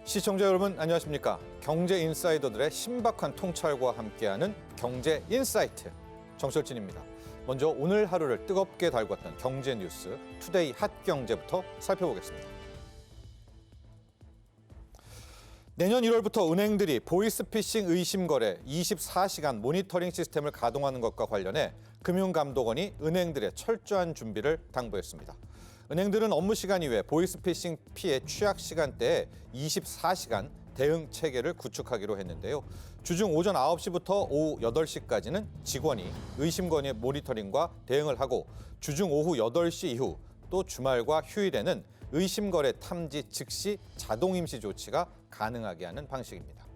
시청자 여러분 안녕하십니까? 경제 인사이더들의 신박한 통찰과 함께하는 경제 인사이트 정철진입니다. 먼저 오늘 하루를 뜨겁게 달궜던 경제 뉴스 투데이 핫경제부터 살펴보겠습니다. 내년 1월부터 은행들이 보이스피싱 의심 거래 24시간 모니터링 시스템을 가동하는 것과 관련해 금융감독원이 은행들의 철저한 준비를 당부했습니다. 은행들은 업무 시간 이외 보이스피싱 피해 취약 시간대에 24시간 대응 체계를 구축하기로 했는데요. 주중 오전 9시부터 오후 8시까지는 직원이 의심 건의 모니터링과 대응을 하고 주중 오후 8시 이후 또 주말과 휴일에는 의심 거래 탐지 즉시 자동 임시 조치가 가능하게 하는 방식입니다.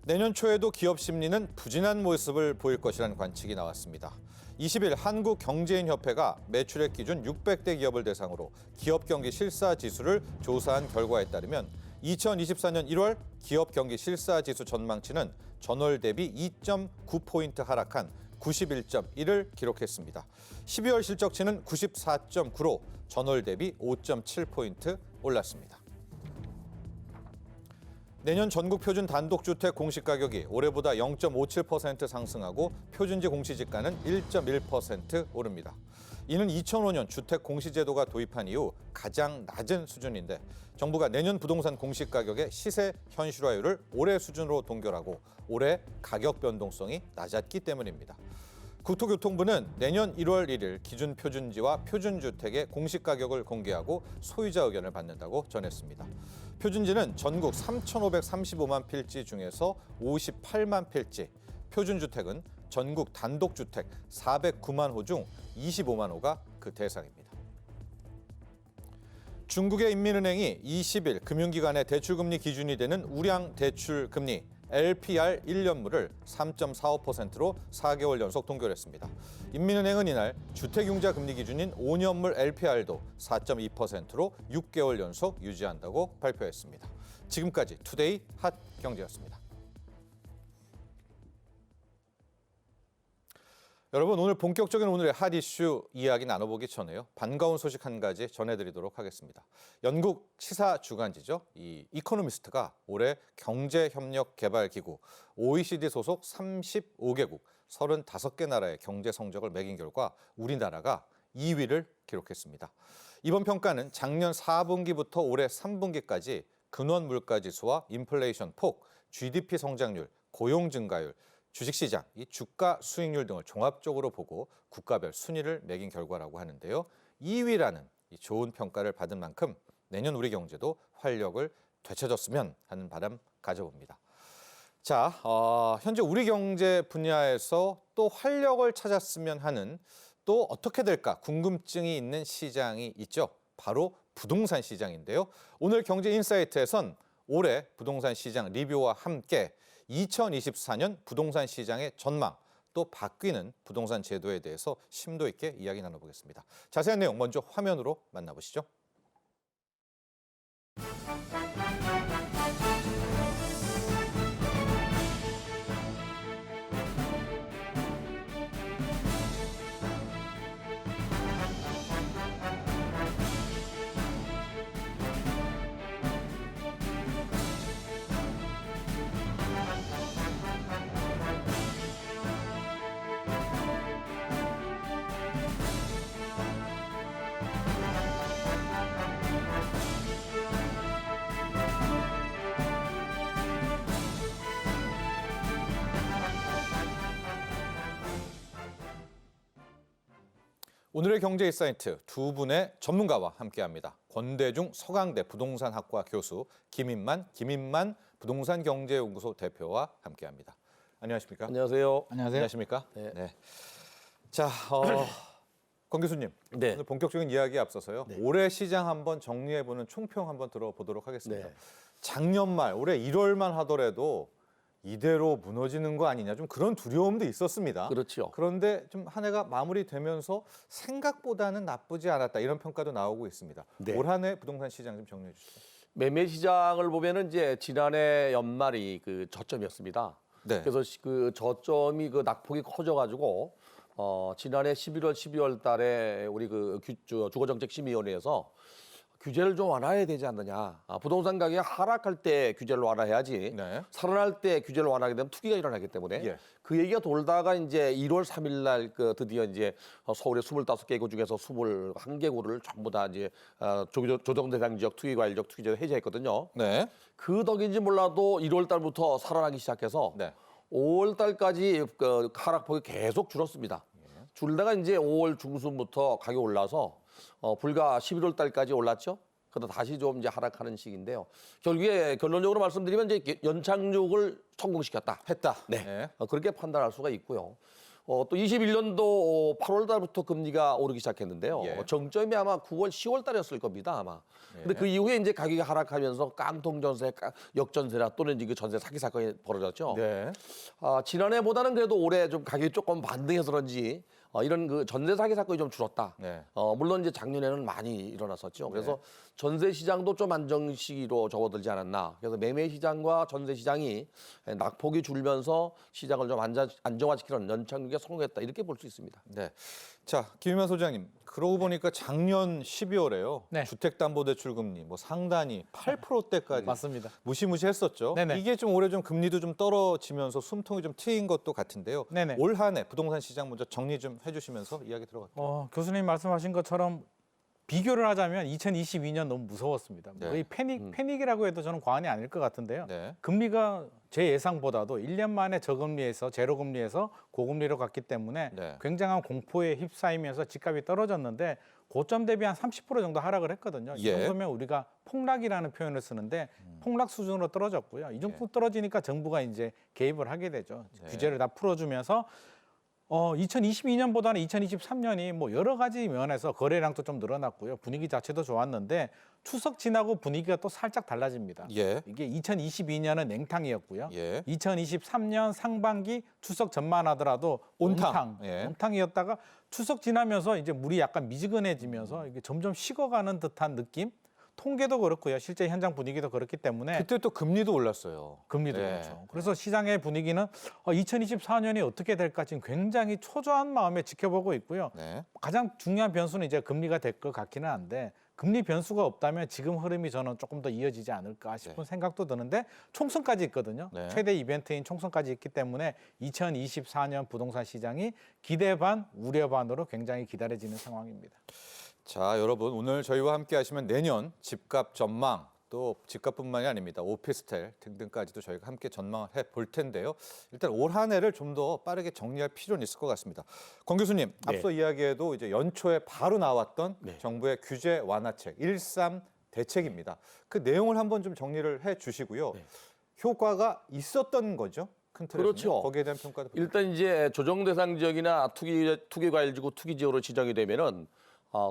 내년 초에도 기업 심리는 부진한 모습을 보일 것이라는 관측이 나왔습니다. 20일 한국경제인협회가 매출액 기준 600대 기업을 대상으로 기업 경기 실사 지수를 조사한 결과에 따르면 2024년 1월 기업 경기 실사 지수 전망치는 전월 대비 2.9포인트 하락한 91.1을 기록했습니다. 12월 실적치는 94.9로 전월 대비 5.7포인트 올랐습니다. 내년 전국 표준 단독주택 공시가격이 올해보다 0.57% 상승하고 표준지 공시지가는 1.1% 오릅니다. 이는 2005년 주택 공시제도가 도입한 이후 가장 낮은 수준인데 정부가 내년 부동산 공시가격의 시세 현실화율을 올해 수준으로 동결하고 올해 가격 변동성이 낮았기 때문입니다. 국토교통부는 내년 1월 1일 기준 표준지와 표준주택의 공시가격을 공개하고 소유자 의견을 받는다고 전했습니다. 표준지는 전국 3,535만 필지 중에서 58만 필지, 표준주택은 전국 단독주택 409만 호 중 25만 호가 그 대상입니다. 중국의 인민은행이 20일 금융기관의 대출금리 기준이 되는 우량 대출금리 LPR 1년물을 3.45%로 4개월 연속 동결했습니다. 인민은행은 이날 주택융자 금리 기준인 5년물 LPR도 4.2%로 6개월 연속 유지한다고 발표했습니다. 지금까지 투데이 핫경제였습니다. 여러분, 오늘 본격적인 오늘의 핫 이슈 이야기 나눠보기 전에요. 반가운 소식 한 가지 전해드리도록 하겠습니다. 영국 시사 주간지죠. 이 이코노미스트가 올해 경제협력개발기구 OECD 소속 35개국 35개 나라의 경제 성적을 매긴 결과 우리나라가 2위를 기록했습니다. 이번 평가는 작년 4분기부터 올해 3분기까지 근원 물가지수와 인플레이션 폭, GDP 성장률, 고용 증가율, 주식시장, 이 주가 수익률 등을 종합적으로 보고 국가별 순위를 매긴 결과라고 하는데요. 2위라는 이 좋은 평가를 받은 만큼 내년 우리 경제도 활력을 되찾았으면 하는 바람 가져봅니다. 자, 현재 우리 경제 분야에서 또 활력을 찾았으면 하는 또 어떻게 될까 궁금증이 있는 시장이 있죠. 바로 부동산 시장인데요. 오늘 경제인사이트에선 올해 부동산 시장 리뷰와 함께 2024년 부동산 시장의 전망, 또 바뀌는 부동산 제도에 대해서 심도 있게 이야기 나눠보겠습니다. 자세한 내용 먼저 화면으로 만나보시죠. 오늘의 경제인사이트 두 분의 전문가와 함께합니다. 권대중 서강대 부동산학과 교수 김인만 부동산경제연구소 대표와 함께합니다. 안녕하십니까? 안녕하세요. 안녕하십니까? 네. 자, 권 교수님, 네. 오늘 본격적인 이야기에 앞서서요. 네. 올해 시장 한번 정리해보는 총평 한번 들어보도록 하겠습니다. 네. 작년 말, 올해 1월만 하더라도 이대로 무너지는 거 아니냐 좀 그런 두려움도 있었습니다. 그렇죠. 그런데 좀 한 해가 마무리되면서 생각보다는 나쁘지 않았다 이런 평가도 나오고 있습니다. 네. 올 한 해 부동산 시장 좀 정리해 주시죠. 매매 시장을 보면은 이제 지난해 연말이 그 저점이었습니다. 네. 그래서 그 저점이 그 낙폭이 커져가지고 지난해 11월, 12월 달에 우리 그 주거정책심의위원회에서 규제를 좀 완화해야 되지 않느냐. 부동산 가격이 하락할 때 규제를 완화해야지. 네. 살아날 때 규제를 완화하게 되면 투기가 일어나기 때문에 예. 그 얘기가 돌다가 이제 1월 3일 날 드디어 이제 서울의 25개구 중에서 21개구를 전부 다 이제 조정 대상 지역 투기 과일 지역 투기제를 해제했거든요. 네. 그 덕인지 몰라도 1월 달부터 살아나기 시작해서 네. 5월 달까지 그 하락폭이 계속 줄었습니다. 줄다가 이제 5월 중순부터 가격이 올라서 불과 11월 달까지 올랐죠. 그러다 다시 좀 이제 하락하는 시기인데요. 결국에 결론적으로 말씀드리면 이제 연착륙을 성공시켰다. 했다. 네. 그렇게 판단할 수가 있고요. 또 21년도 8월 달부터 금리가 오르기 시작했는데요. 예. 정점이 아마 9월, 10월 달이었을 겁니다, 아마. 근데 그 이후에 이제 가격이 하락하면서 깡통 전세, 역전세나 또는 이제 전세 사기 사건이 벌어졌죠. 네. 지난해보다는 그래도 올해 좀 가격이 조금 반등해서 그런지 이런 그 전세 사기 사건이 좀 줄었다. 네. 물론 이제 작년에는 많이 일어났었죠. 그래서 전세 시장도 좀 안정 시기로 접어들지 않았나. 그래서 매매 시장과 전세 시장이 낙폭이 줄면서 시장을 좀 안정화시키는 연착륙에 성공했다. 이렇게 볼 수 있습니다. 네. 자, 김유만 소장님. 그러고 보니까 작년 12월에요. 네. 주택담보대출금리 뭐 상단이 8%대까지 맞습니다. 무시무시했었죠. 네네. 이게 좀 올해 좀 금리도 좀 떨어지면서 숨통이 좀 트인 것도 같은데요. 네네. 올 한 해 부동산 시장 먼저 정리 좀 해주시면서 이야기 들어갈게요. 교수님 말씀하신 것처럼 비교를 하자면 2022년 너무 무서웠습니다. 네. 거의 패닉이라고 해도 저는 과언이 아닐 것 같은데요. 네. 금리가 제 예상보다도 1년 만에 저금리에서 제로금리에서 고금리로 갔기 때문에 네. 굉장한 공포에 휩싸이면서 집값이 떨어졌는데 고점 대비 한 30% 정도 하락을 했거든요. 이 예. 정도면 우리가 폭락이라는 표현을 쓰는데 폭락 수준으로 떨어졌고요. 이 정도 떨어지니까 정부가 이제 개입을 하게 되죠. 네. 규제를 다 풀어주면서 2022년보다는 2023년이 뭐 여러 가지 면에서 거래량도 좀 늘어났고요. 분위기 자체도 좋았는데 추석 지나고 분위기가 또 살짝 달라집니다. 예. 이게 2022년은 냉탕이었고요. 예. 2023년 상반기 추석 전만 하더라도 온탕. 예. 온탕이었다가 추석 지나면서 이제 물이 약간 미지근해지면서 이게 점점 식어가는 듯한 느낌? 통계도 그렇고요. 실제 현장 분위기도 그렇기 때문에 그때 또 금리도 올랐어요. 금리도 네. 그렇죠. 그래서 시장의 분위기는 2024년이 어떻게 될까 지금 굉장히 초조한 마음에 지켜보고 있고요. 네. 가장 중요한 변수는 이제 금리가 될 것 같기는 한데 금리 변수가 없다면 지금 흐름이 저는 조금 더 이어지지 않을까 싶은 생각도 드는데 총선까지 있거든요. 네. 최대 이벤트인 총선까지 있기 때문에 2024년 부동산 시장이 기대 반, 우려 반으로 굉장히 기다려지는 상황입니다. 자, 여러분 오늘 저희와 함께 하시면 내년 집값 전망 또 집값뿐만이 아닙니다. 오피스텔 등등까지도 저희가 함께 전망을 해볼 텐데요. 일단 올 한 해를 좀 더 빠르게 정리할 필요는 있을 것 같습니다. 권 교수님, 네. 앞서 이야기에도 이제 연초에 바로 나왔던 네. 정부의 규제 완화책 13 대책입니다. 그 내용을 한번 좀 정리를 해 주시고요. 네. 효과가 있었던 거죠? 큰 틀에서는. 그렇죠. 거기에 대한 평가도 일단 이제 조정 대상 지역이나 투기 과일지구 투기 지역으로 지정이 되면은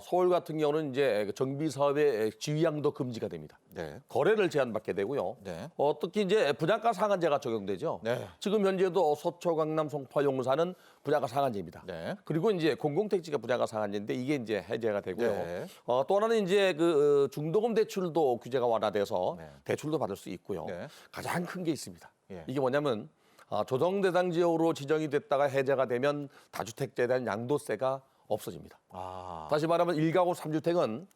서울 같은 경우는 이제 정비 사업의 지위양도 금지가 됩니다. 네. 거래를 제한받게 되고요. 네. 특히 이제 분양가 상한제가 적용되죠. 네. 지금 현재도 서초, 강남, 송파, 용산은 분양가 상한제입니다. 네. 그리고 이제 공공택지가 분양가 상한제인데 이게 이제 해제가 되고요. 네. 또 하나는 이제 중도금 대출도 규제가 완화돼서 네. 대출도 받을 수 있고요. 네. 가장 큰 게 있습니다. 예. 이게 뭐냐면 조정 대상 지역으로 지정이 됐다가 해제가 되면 다주택자에 대한 양도세가 없어집니다. 다시 말하면 1가구 3주택은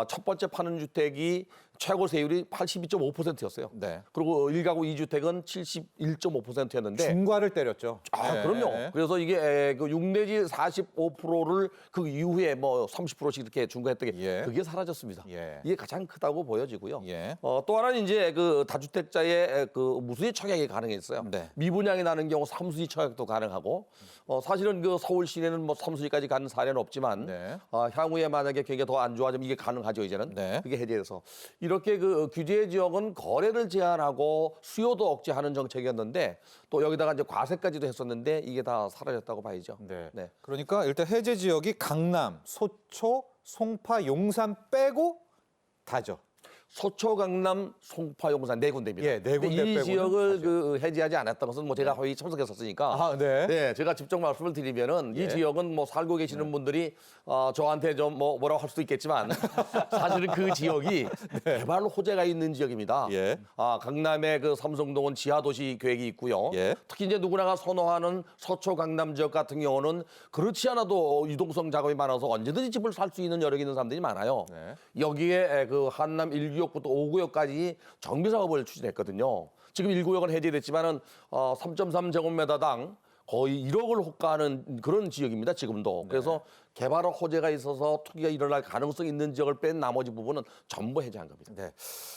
첫 번째 파는 주택이 최고 세율이 82.5%였어요. 네. 그리고 1가구 2주택은 71.5%였는데 중과를 때렸죠. 그럼요. 네. 그래서 이게 그 6 내지 45%를 그 이후에 뭐 30%씩 이렇게 중과했던 게 예. 그게 사라졌습니다. 예. 이게 가장 크다고 보여지고요. 예. 또 하나는 이제 그 다주택자의 그 무수의 청약이 가능했어요. 네. 미분양이 나는 경우 삼수의 청약도 가능하고 사실은 그 서울 시내는 뭐 삼수의까지 가는 사례는 없지만 네. 향후에 만약에 경기가 더 안 좋아지면 이게 가능하죠 이제는. 네. 그게 해제돼서 이렇게 그 규제 지역은 거래를 제한하고 수요도 억제하는 정책이었는데 또 여기다가 이제 과세까지도 했었는데 이게 다 사라졌다고 봐야죠. 네. 네. 그러니까 일단 해제 지역이 강남, 소초, 송파, 용산 빼고 다죠. 서초, 강남, 송파, 용산 네 군데입니다. 예, 네 근데 군데 이 빼고는 지역을 사실. 해제하지 않았던 것은 뭐 제가 회의 참석했었으니까. 아, 네. 네, 제가 직접 말씀을 드리면은 예. 이 지역은 뭐 살고 계시는 분들이 저한테 좀 뭐라고 할 수도 있겠지만 사실은 그 지역이 개발 호재가 있는 지역입니다. 예. 강남에 그 삼성동은 지하도시 계획이 있고요. 예. 특히 이제 누구나가 선호하는 서초 강남 지역 같은 경우는 그렇지 않아도 유동성 작업이 많아서 언제든지 집을 살 수 있는 여력이 있는 사람들이 많아요. 네. 여기에 그 한남 1구역부터 5구역까지 정비 사업을 추진했거든요. 지금 1구역은 해제됐지만은 3.3제곱미터당 거의 1억을 호가하는 그런 지역입니다. 지금도. 그래서 개발 호재가 있어서 투기가 일어날 가능성이 있는 지역을 뺀 나머지 부분은 전부 해제한 겁니다. 네.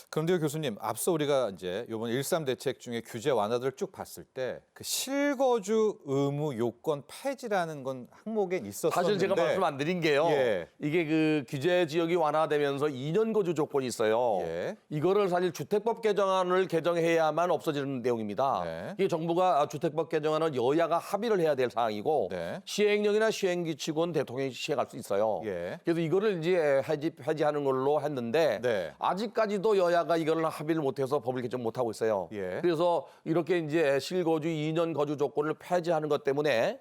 그런데요, 교수님, 앞서 우리가 이제 이번 1.3 대책 중에 규제 완화들을 쭉 봤을 때 그 실거주 의무 요건 폐지라는 건 항목에 있었었는데 사실 제가 말씀 안 드린 게요. 예. 이게 그 규제 지역이 완화되면서 2년 거주 조건이 있어요. 예. 이거를 사실 주택법 개정안을 개정해야만 없어지는 내용입니다. 네. 이게 정부가 주택법 개정안을 여야가 합의를 해야 될 사항이고 네. 시행령이나 시행규칙은 대통령이 시행할 수 있어요. 예. 그래서 이거를 이제 해지하는 걸로 했는데 네. 아직까지도 여야가 이거를 합의를 못해서 법을 개정 못하고 있어요. 예. 그래서 이렇게 이제 실거주 2년 거주 조건을 폐지하는 것 때문에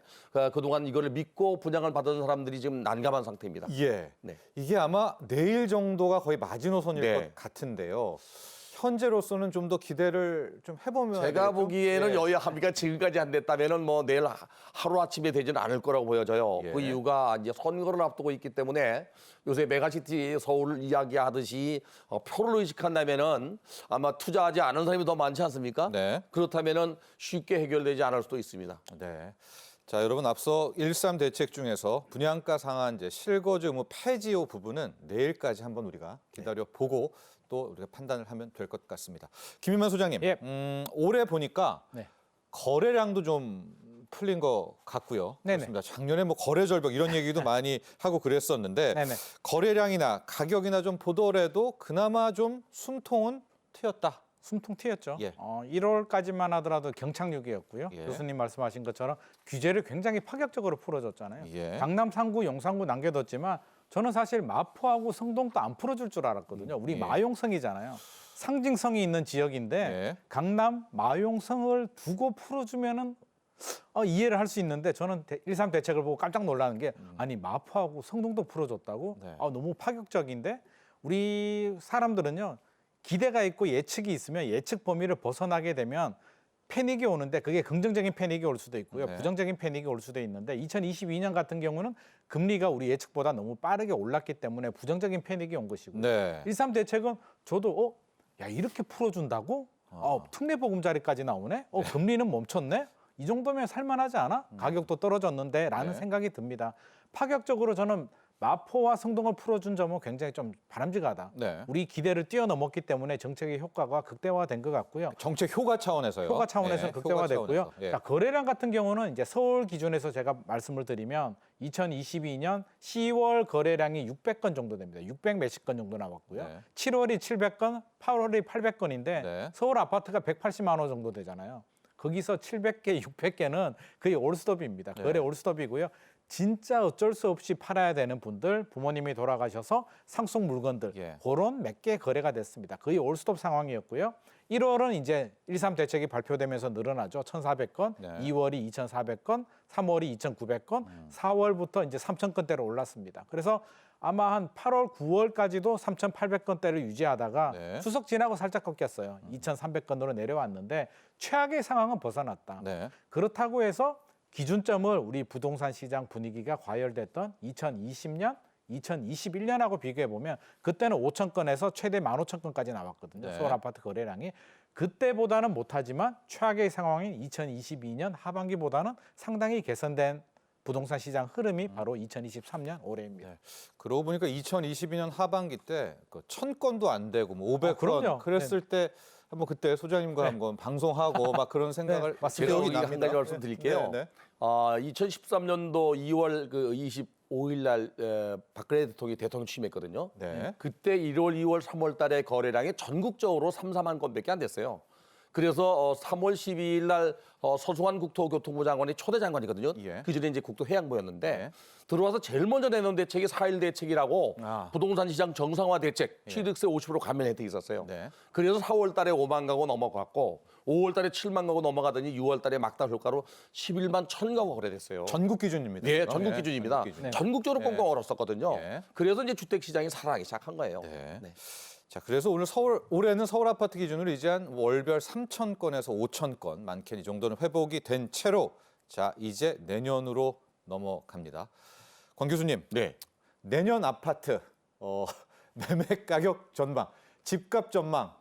그동안 이거를 믿고 분양을 받은 사람들이 지금 난감한 상태입니다. 예. 네. 이게 아마 내일 정도가 거의 마지노선일 네. 것 같은데요. 현재로서는 좀 더 기대를 좀 해보면 제가 되겠죠? 보기에는 예. 여야 합의가 지금까지 안 됐다면은 뭐 내일 하루 아침에 되지는 않을 거라고 보여져요. 예. 그 이유가 이제 선거를 앞두고 있기 때문에 요새 메가시티 서울 이야기하듯이 표를 의식한다면은 아마 투자하지 않은 사람이 더 많지 않습니까? 네. 그렇다면은 쉽게 해결되지 않을 수도 있습니다. 네. 자, 여러분 앞서 1.3 대책 중에서 분양가 상한제 실거주 의무 폐지요 부분은 내일까지 한번 우리가 기다려 보고 또 우리가 판단을 하면 될 것 같습니다. 김인만 소장님, 예. 올해 보니까 네. 거래량도 좀 풀린 것 같고요. 네네. 그렇습니다. 작년에 뭐 거래 절벽 이런 얘기도 많이 하고 그랬었는데 네네. 거래량이나 가격이나 좀 보더라도 그나마 좀 숨통은 트였다. 숨통 트였죠. 예. 1월까지만 하더라도 경착륙이었고요. 예. 교수님 말씀하신 것처럼 규제를 굉장히 파격적으로 풀어줬잖아요. 예. 강남 3구, 용산구 남겨뒀지만 저는 사실 마포하고 성동도 안 풀어줄 줄 알았거든요. 우리 예. 마용성이잖아요. 상징성이 있는 지역인데 예. 강남, 마용성을 두고 풀어주면은 이해를 할 수 있는데 저는 1.3 대책을 보고 깜짝 놀라는 게 아니 마포하고 성동도 풀어줬다고? 네. 너무 파격적인데 우리 사람들은요. 기대가 있고 예측이 있으면 예측 범위를 벗어나게 되면 패닉이 오는데 그게 긍정적인 패닉이 올 수도 있고요. 네. 부정적인 패닉이 올 수도 있는데 2022년 같은 경우는 금리가 우리 예측보다 너무 빠르게 올랐기 때문에 부정적인 패닉이 온 것이고요. 네. 1.3 대책은 저도 야 이렇게 풀어준다고? 특례보금자리까지 나오네? 금리는 멈췄네? 이 정도면 살만하지 않아? 가격도 떨어졌는데 라는 네. 생각이 듭니다. 파격적으로 저는 마포와 성동을 풀어준 점은 굉장히 좀 바람직하다. 네. 우리 기대를 뛰어넘었기 때문에 정책의 효과가 극대화된 것 같고요. 정책 효과 차원에서요. 효과 차원에서 예, 극대화됐고요. 효과 차원에서. 예. 자, 거래량 같은 경우는 이제 서울 기준에서 제가 말씀을 드리면 2022년 10월 거래량이 600건 정도 됩니다. 600 몇십 건 정도 나왔고요. 네. 7월이 700건, 8월이 800건인데 네. 서울 아파트가 180만 원 정도 되잖아요. 거기서 700개, 600개는 거의 올스톱입니다. 네. 거래 올스톱이고요. 진짜 어쩔 수 없이 팔아야 되는 분들, 부모님이 돌아가셔서 상속 물건들 예. 그런 몇 개 거래가 됐습니다. 거의 올스톱 상황이었고요. 1월은 이제 1.3 대책이 발표되면서 늘어나죠. 1,400건, 네. 2월이 2,400건, 3월이 2,900건, 4월부터 이제 3,000건대로 올랐습니다. 그래서 아마 한 8월, 9월까지도 3,800건대를 유지하다가 네. 추석 지나고 살짝 꺾였어요. 2,300건으로 내려왔는데 최악의 상황은 벗어났다. 네. 그렇다고 해서 기준점을 우리 부동산 시장 분위기가 과열됐던 2020년, 2021년하고 비교해 보면 그때는 5,000건에서 최대 15,000건까지 나왔거든요. 네. 서울 아파트 거래량이. 그때보다는 못하지만 최악의 상황인 2022년 하반기보다는 상당히 개선된 부동산 시장 흐름이 바로 2023년 올해입니다. 네. 그러고 보니까 2022년 하반기 때 1,000건도 안 되고 뭐 500건 그럼요. 그랬을 때 한번 그때 소장님과 네. 한번 방송하고 막 그런 생각을 맞습니다. 제가 기억이 한 납니다. 가지 말씀드릴게요. 네, 네. 2013년도 2월 그 25일 날 박근혜 대통령이 대통령 취임했거든요. 네. 그때 1월, 2월, 3월 달에 거래량이 전국적으로 3, 4만 건밖에 안 됐어요. 그래서 3월 12일 날 서수환 국토교통부 장관이 초대 장관이거든요. 예. 그전에 이제 국토해양부였는데 예. 들어와서 제일 먼저 내놓은 대책이 4.1 대책이라고 아. 부동산 시장 정상화 대책, 취득세 50% 감면 혜택이 있었어요. 네. 그래서 4월 달에 5만 가구 넘어갔고 5월 달에 7만 가구 넘어가더니 6월 달에 막달 효과로 11만 1천 가구 거래됐어요. 전국 기준입니다. 네, 그럼. 전국 예, 기준입니다. 전국 기준. 전국적으로 네. 꽁꽁 얼었었거든요. 예. 그래서 이제 주택 시장이 살아나기 시작한 거예요. 네. 네. 자, 그래서 오늘 올해는 서울 아파트 기준으로 이제 한 월별 3,000건에서 5,000건, 많게는 이 정도는 회복이 된 채로 자, 이제 내년으로 넘어갑니다. 권 교수님, 네. 내년 아파트 매매 가격 전망, 집값 전망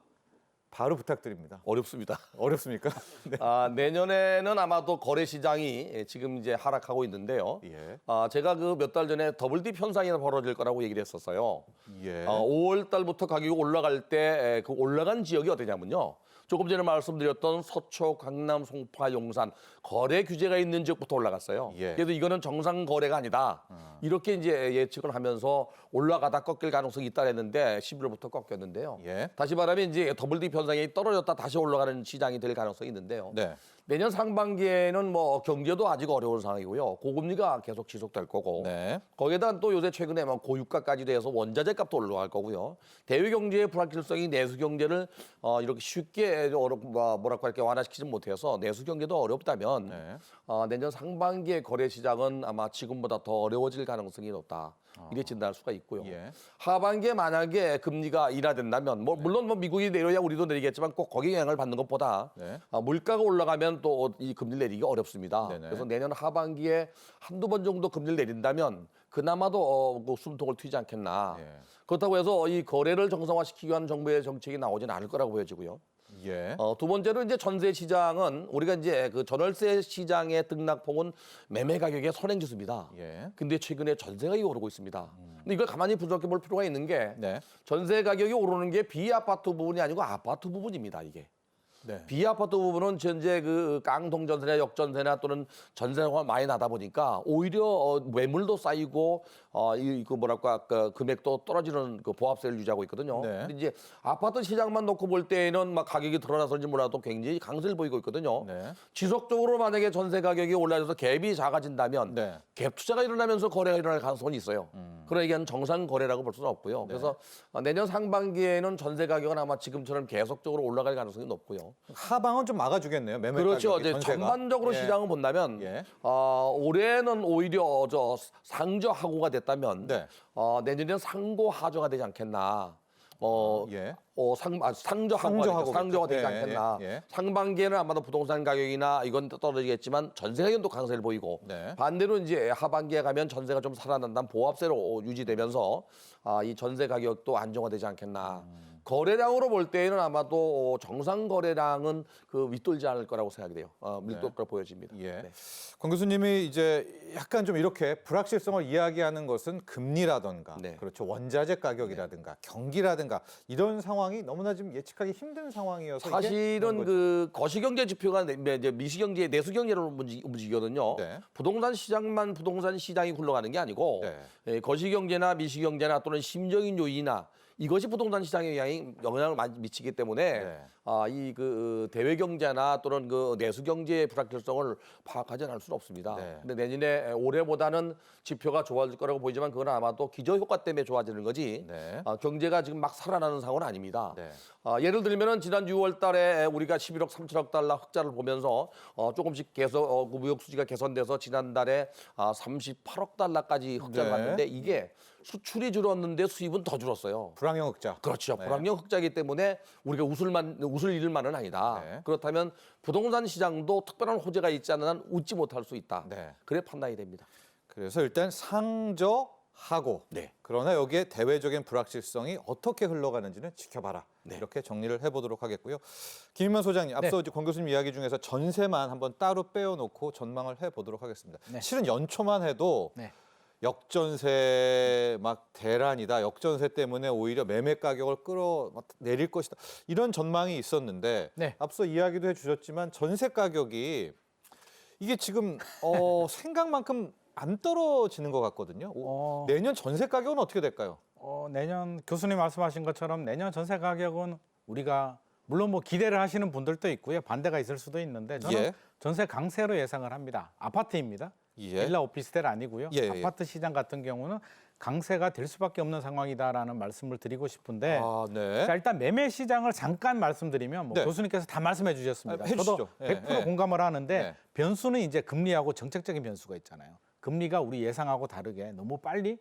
바로 부탁드립니다. 어렵습니다. 어렵습니까? 네. 내년에는 아마도 거래 시장이 지금 이제 하락하고 있는데요. 예. 제가 그 몇 달 전에 더블딥 현상이 벌어질 거라고 얘기를 했었어요. 예. 5월 달부터 가격이 올라갈 때 그 올라간 지역이 어디냐면요. 조금 전에 말씀드렸던 서초, 강남, 송파, 용산 거래 규제가 있는 지역부터 올라갔어요. 예. 그래도 이거는 정상 거래가 아니다. 이렇게 이제 예측을 하면서 올라가다 꺾일 가능성이 있다 했는데 11월부터 꺾였는데요. 예. 다시 말하면 이제 더블딥 현상이 떨어졌다 다시 올라가는 시장이 될 가능성이 있는데요. 네. 내년 상반기에는 뭐 경제도 아직 어려운 상황이고요. 고금리가 계속 지속될 거고. 네. 거기에다 또 요새 최근에 막 고유가까지 돼서 원자재 값도 올라갈 거고요. 대외 경제의 불확실성이 내수 경제를 이렇게 쉽게 뭐랄까 이렇게 완화시키지 못해서 내수 경제도 어렵다면 네. 내년 상반기의 거래 시장은 아마 지금보다 더 어려워질 가능성이 높다. 이렇게 진단할 수가 있고요. 예. 하반기에 만약에 금리가 인하된다면 물론 미국이 내려야 우리도 내리겠지만 꼭 거기에 영향을 받는 것보다 네. 물가가 올라가면 또 이 금리를 내리기가 어렵습니다. 네네. 그래서 내년 하반기에 한두 번 정도 금리를 내린다면 그나마도 그 숨통을 트이지 않겠나. 예. 그렇다고 해서 이 거래를 정상화시키기 위한 정부의 정책이 나오지는 않을 거라고 보여지고요. 예. 두 번째로 이제 전세 시장은 우리가 이제 그 전월세 시장의 등락폭은 매매 가격의 선행지수입니다. 예. 근데 최근에 전세 가격이 오르고 있습니다. 근데 이걸 가만히 분석해 볼 필요가 있는 게 네. 전세 가격이 오르는 게 비아파트 부분이 아니고 아파트 부분입니다. 이게. 네. 비아파트 부분은 현재 그 깡통 전세나 역전세나 또는 전세가 많이 나다 보니까 오히려 매물도 쌓이고 그 뭐랄까 그 금액도 떨어지는 그 보합세를 유지하고 있거든요. 네. 근데 이제 아파트 시장만 놓고 볼 때에는 막 가격이 드러나서인지 몰라도 굉장히 강세를 보이고 있거든요. 네. 지속적으로 만약에 전세 가격이 올라서 갭이 작아진다면 네. 갭 투자가 일어나면서 거래가 일어날 가능성이 있어요. 그러나 이게 정상 거래라고 볼 수는 없고요. 그래서 내년 상반기에는 전세 가격은 아마 지금처럼 계속적으로 올라갈 가능성이 높고요. 하방은 좀 막아주겠네요. 매매 그렇죠. 가격이, 이제 전세가. 전반적으로 예. 시장을 본다면 예. 올해는 오히려 상저하고가 됐다면 네. 내년에는 상고하저가 되지 않겠나. 예. 상저하고가 되지 예, 않겠나. 예, 예. 상반기에는 아마도 부동산 가격이나 이건 떨어지겠지만 전세 가격도 강세를 보이고 네. 반대로 이제 하반기에 가면 전세가 좀 살아난다면 보합세로 유지되면서 이 전세 가격도 안정화되지 않겠나. 거래량으로 볼 때에는 아마도 정상 거래량은 그 윗돌지 않을 거라고 생각이 돼요. 밀도가 보여집니다. 예. 네. 권 교수님이 이제 약간 좀 이렇게 불확실성을 이야기하는 것은 금리라든가, 네. 그렇죠, 원자재 가격이라든가, 경기라든가 이런 상황이 너무나 좀 예측하기 힘든 상황이어서 이게 사실은 그런 거죠. 그 거시경제 지표가 이제 미시경제, 내수경제로 움직이거든요. 네. 부동산 시장만 부동산 시장이 굴러가는 게 아니고 네. 거시경제나 미시경제나 또는 심적인 요인이나 이것이 부동산 시장에 영향을 많이 미치기 때문에 네. 이 그 대외 경제나 또는 그 내수 경제의 불확실성을 파악하지 않을 수는 없습니다. 네. 근데 내년에 올해보다는 지표가 좋아질 거라고 보이지만 그건 아마도 기저 효과 때문에 좋아지는 거지. 네. 경제가 지금 막 살아나는 상황은 아닙니다. 네. 예를 들면은 지난 6월 달에 우리가 11억 3천억 달러 흑자를 보면서 조금씩 무역 수지가 개선돼서 지난달에 38억 달러까지 흑자를 네. 봤는데 이게 수출이 줄었는데 수입은 더 줄었어요. 불황형 흑자. 그렇죠. 네. 불황형 흑자이기 때문에 우리가 웃을 일만은 아니다. 네. 그렇다면 부동산 시장도 특별한 호재가 있지 않은 한 웃지 못할 수 있다. 네. 그래 판단이 됩니다. 그래서 일단 상저하고, 네. 그러나 여기에 대외적인 불확실성이 어떻게 흘러가는지는 지켜봐라. 네. 이렇게 정리를 해보도록 하겠고요. 김인만 소장님, 앞서 이제 권 교수님 이야기 중에서 전세만 한번 따로 빼어놓고 전망을 해보도록 하겠습니다. 네. 실은 연초만 해도 네. 역전세 막 대란이다. 역전세 때문에 오히려 매매 가격을 끌어내릴 것이다. 이런 전망이 있었는데 네. 앞서 이야기도 해주셨지만 전세 가격이 이게 지금 생각만큼 안 떨어지는 것 같거든요. 내년 전세 가격은 어떻게 될까요? 내년 교수님 말씀하신 것처럼 내년 전세 가격은 우리가 물론 뭐 기대를 하시는 분들도 있고요. 반대가 있을 수도 있는데 저는 예. 전세 강세로 예상을 합니다. 아파트입니다. 예. 빌라 오피스텔 아니고요. 예, 예. 아파트 시장 같은 경우는 강세가 될 수밖에 없는 상황이다라는 말씀을 드리고 싶은데 아, 네. 자, 일단 매매 시장을 잠깐 말씀드리면 뭐 네. 교수님께서 다 말씀해 주셨습니다. 아, 해주시죠. 저도 예, 100% 예. 공감을 하는데 네. 변수는 이제 금리하고 정책적인 변수가 있잖아요. 금리가 우리 예상하고 다르게 너무 빨리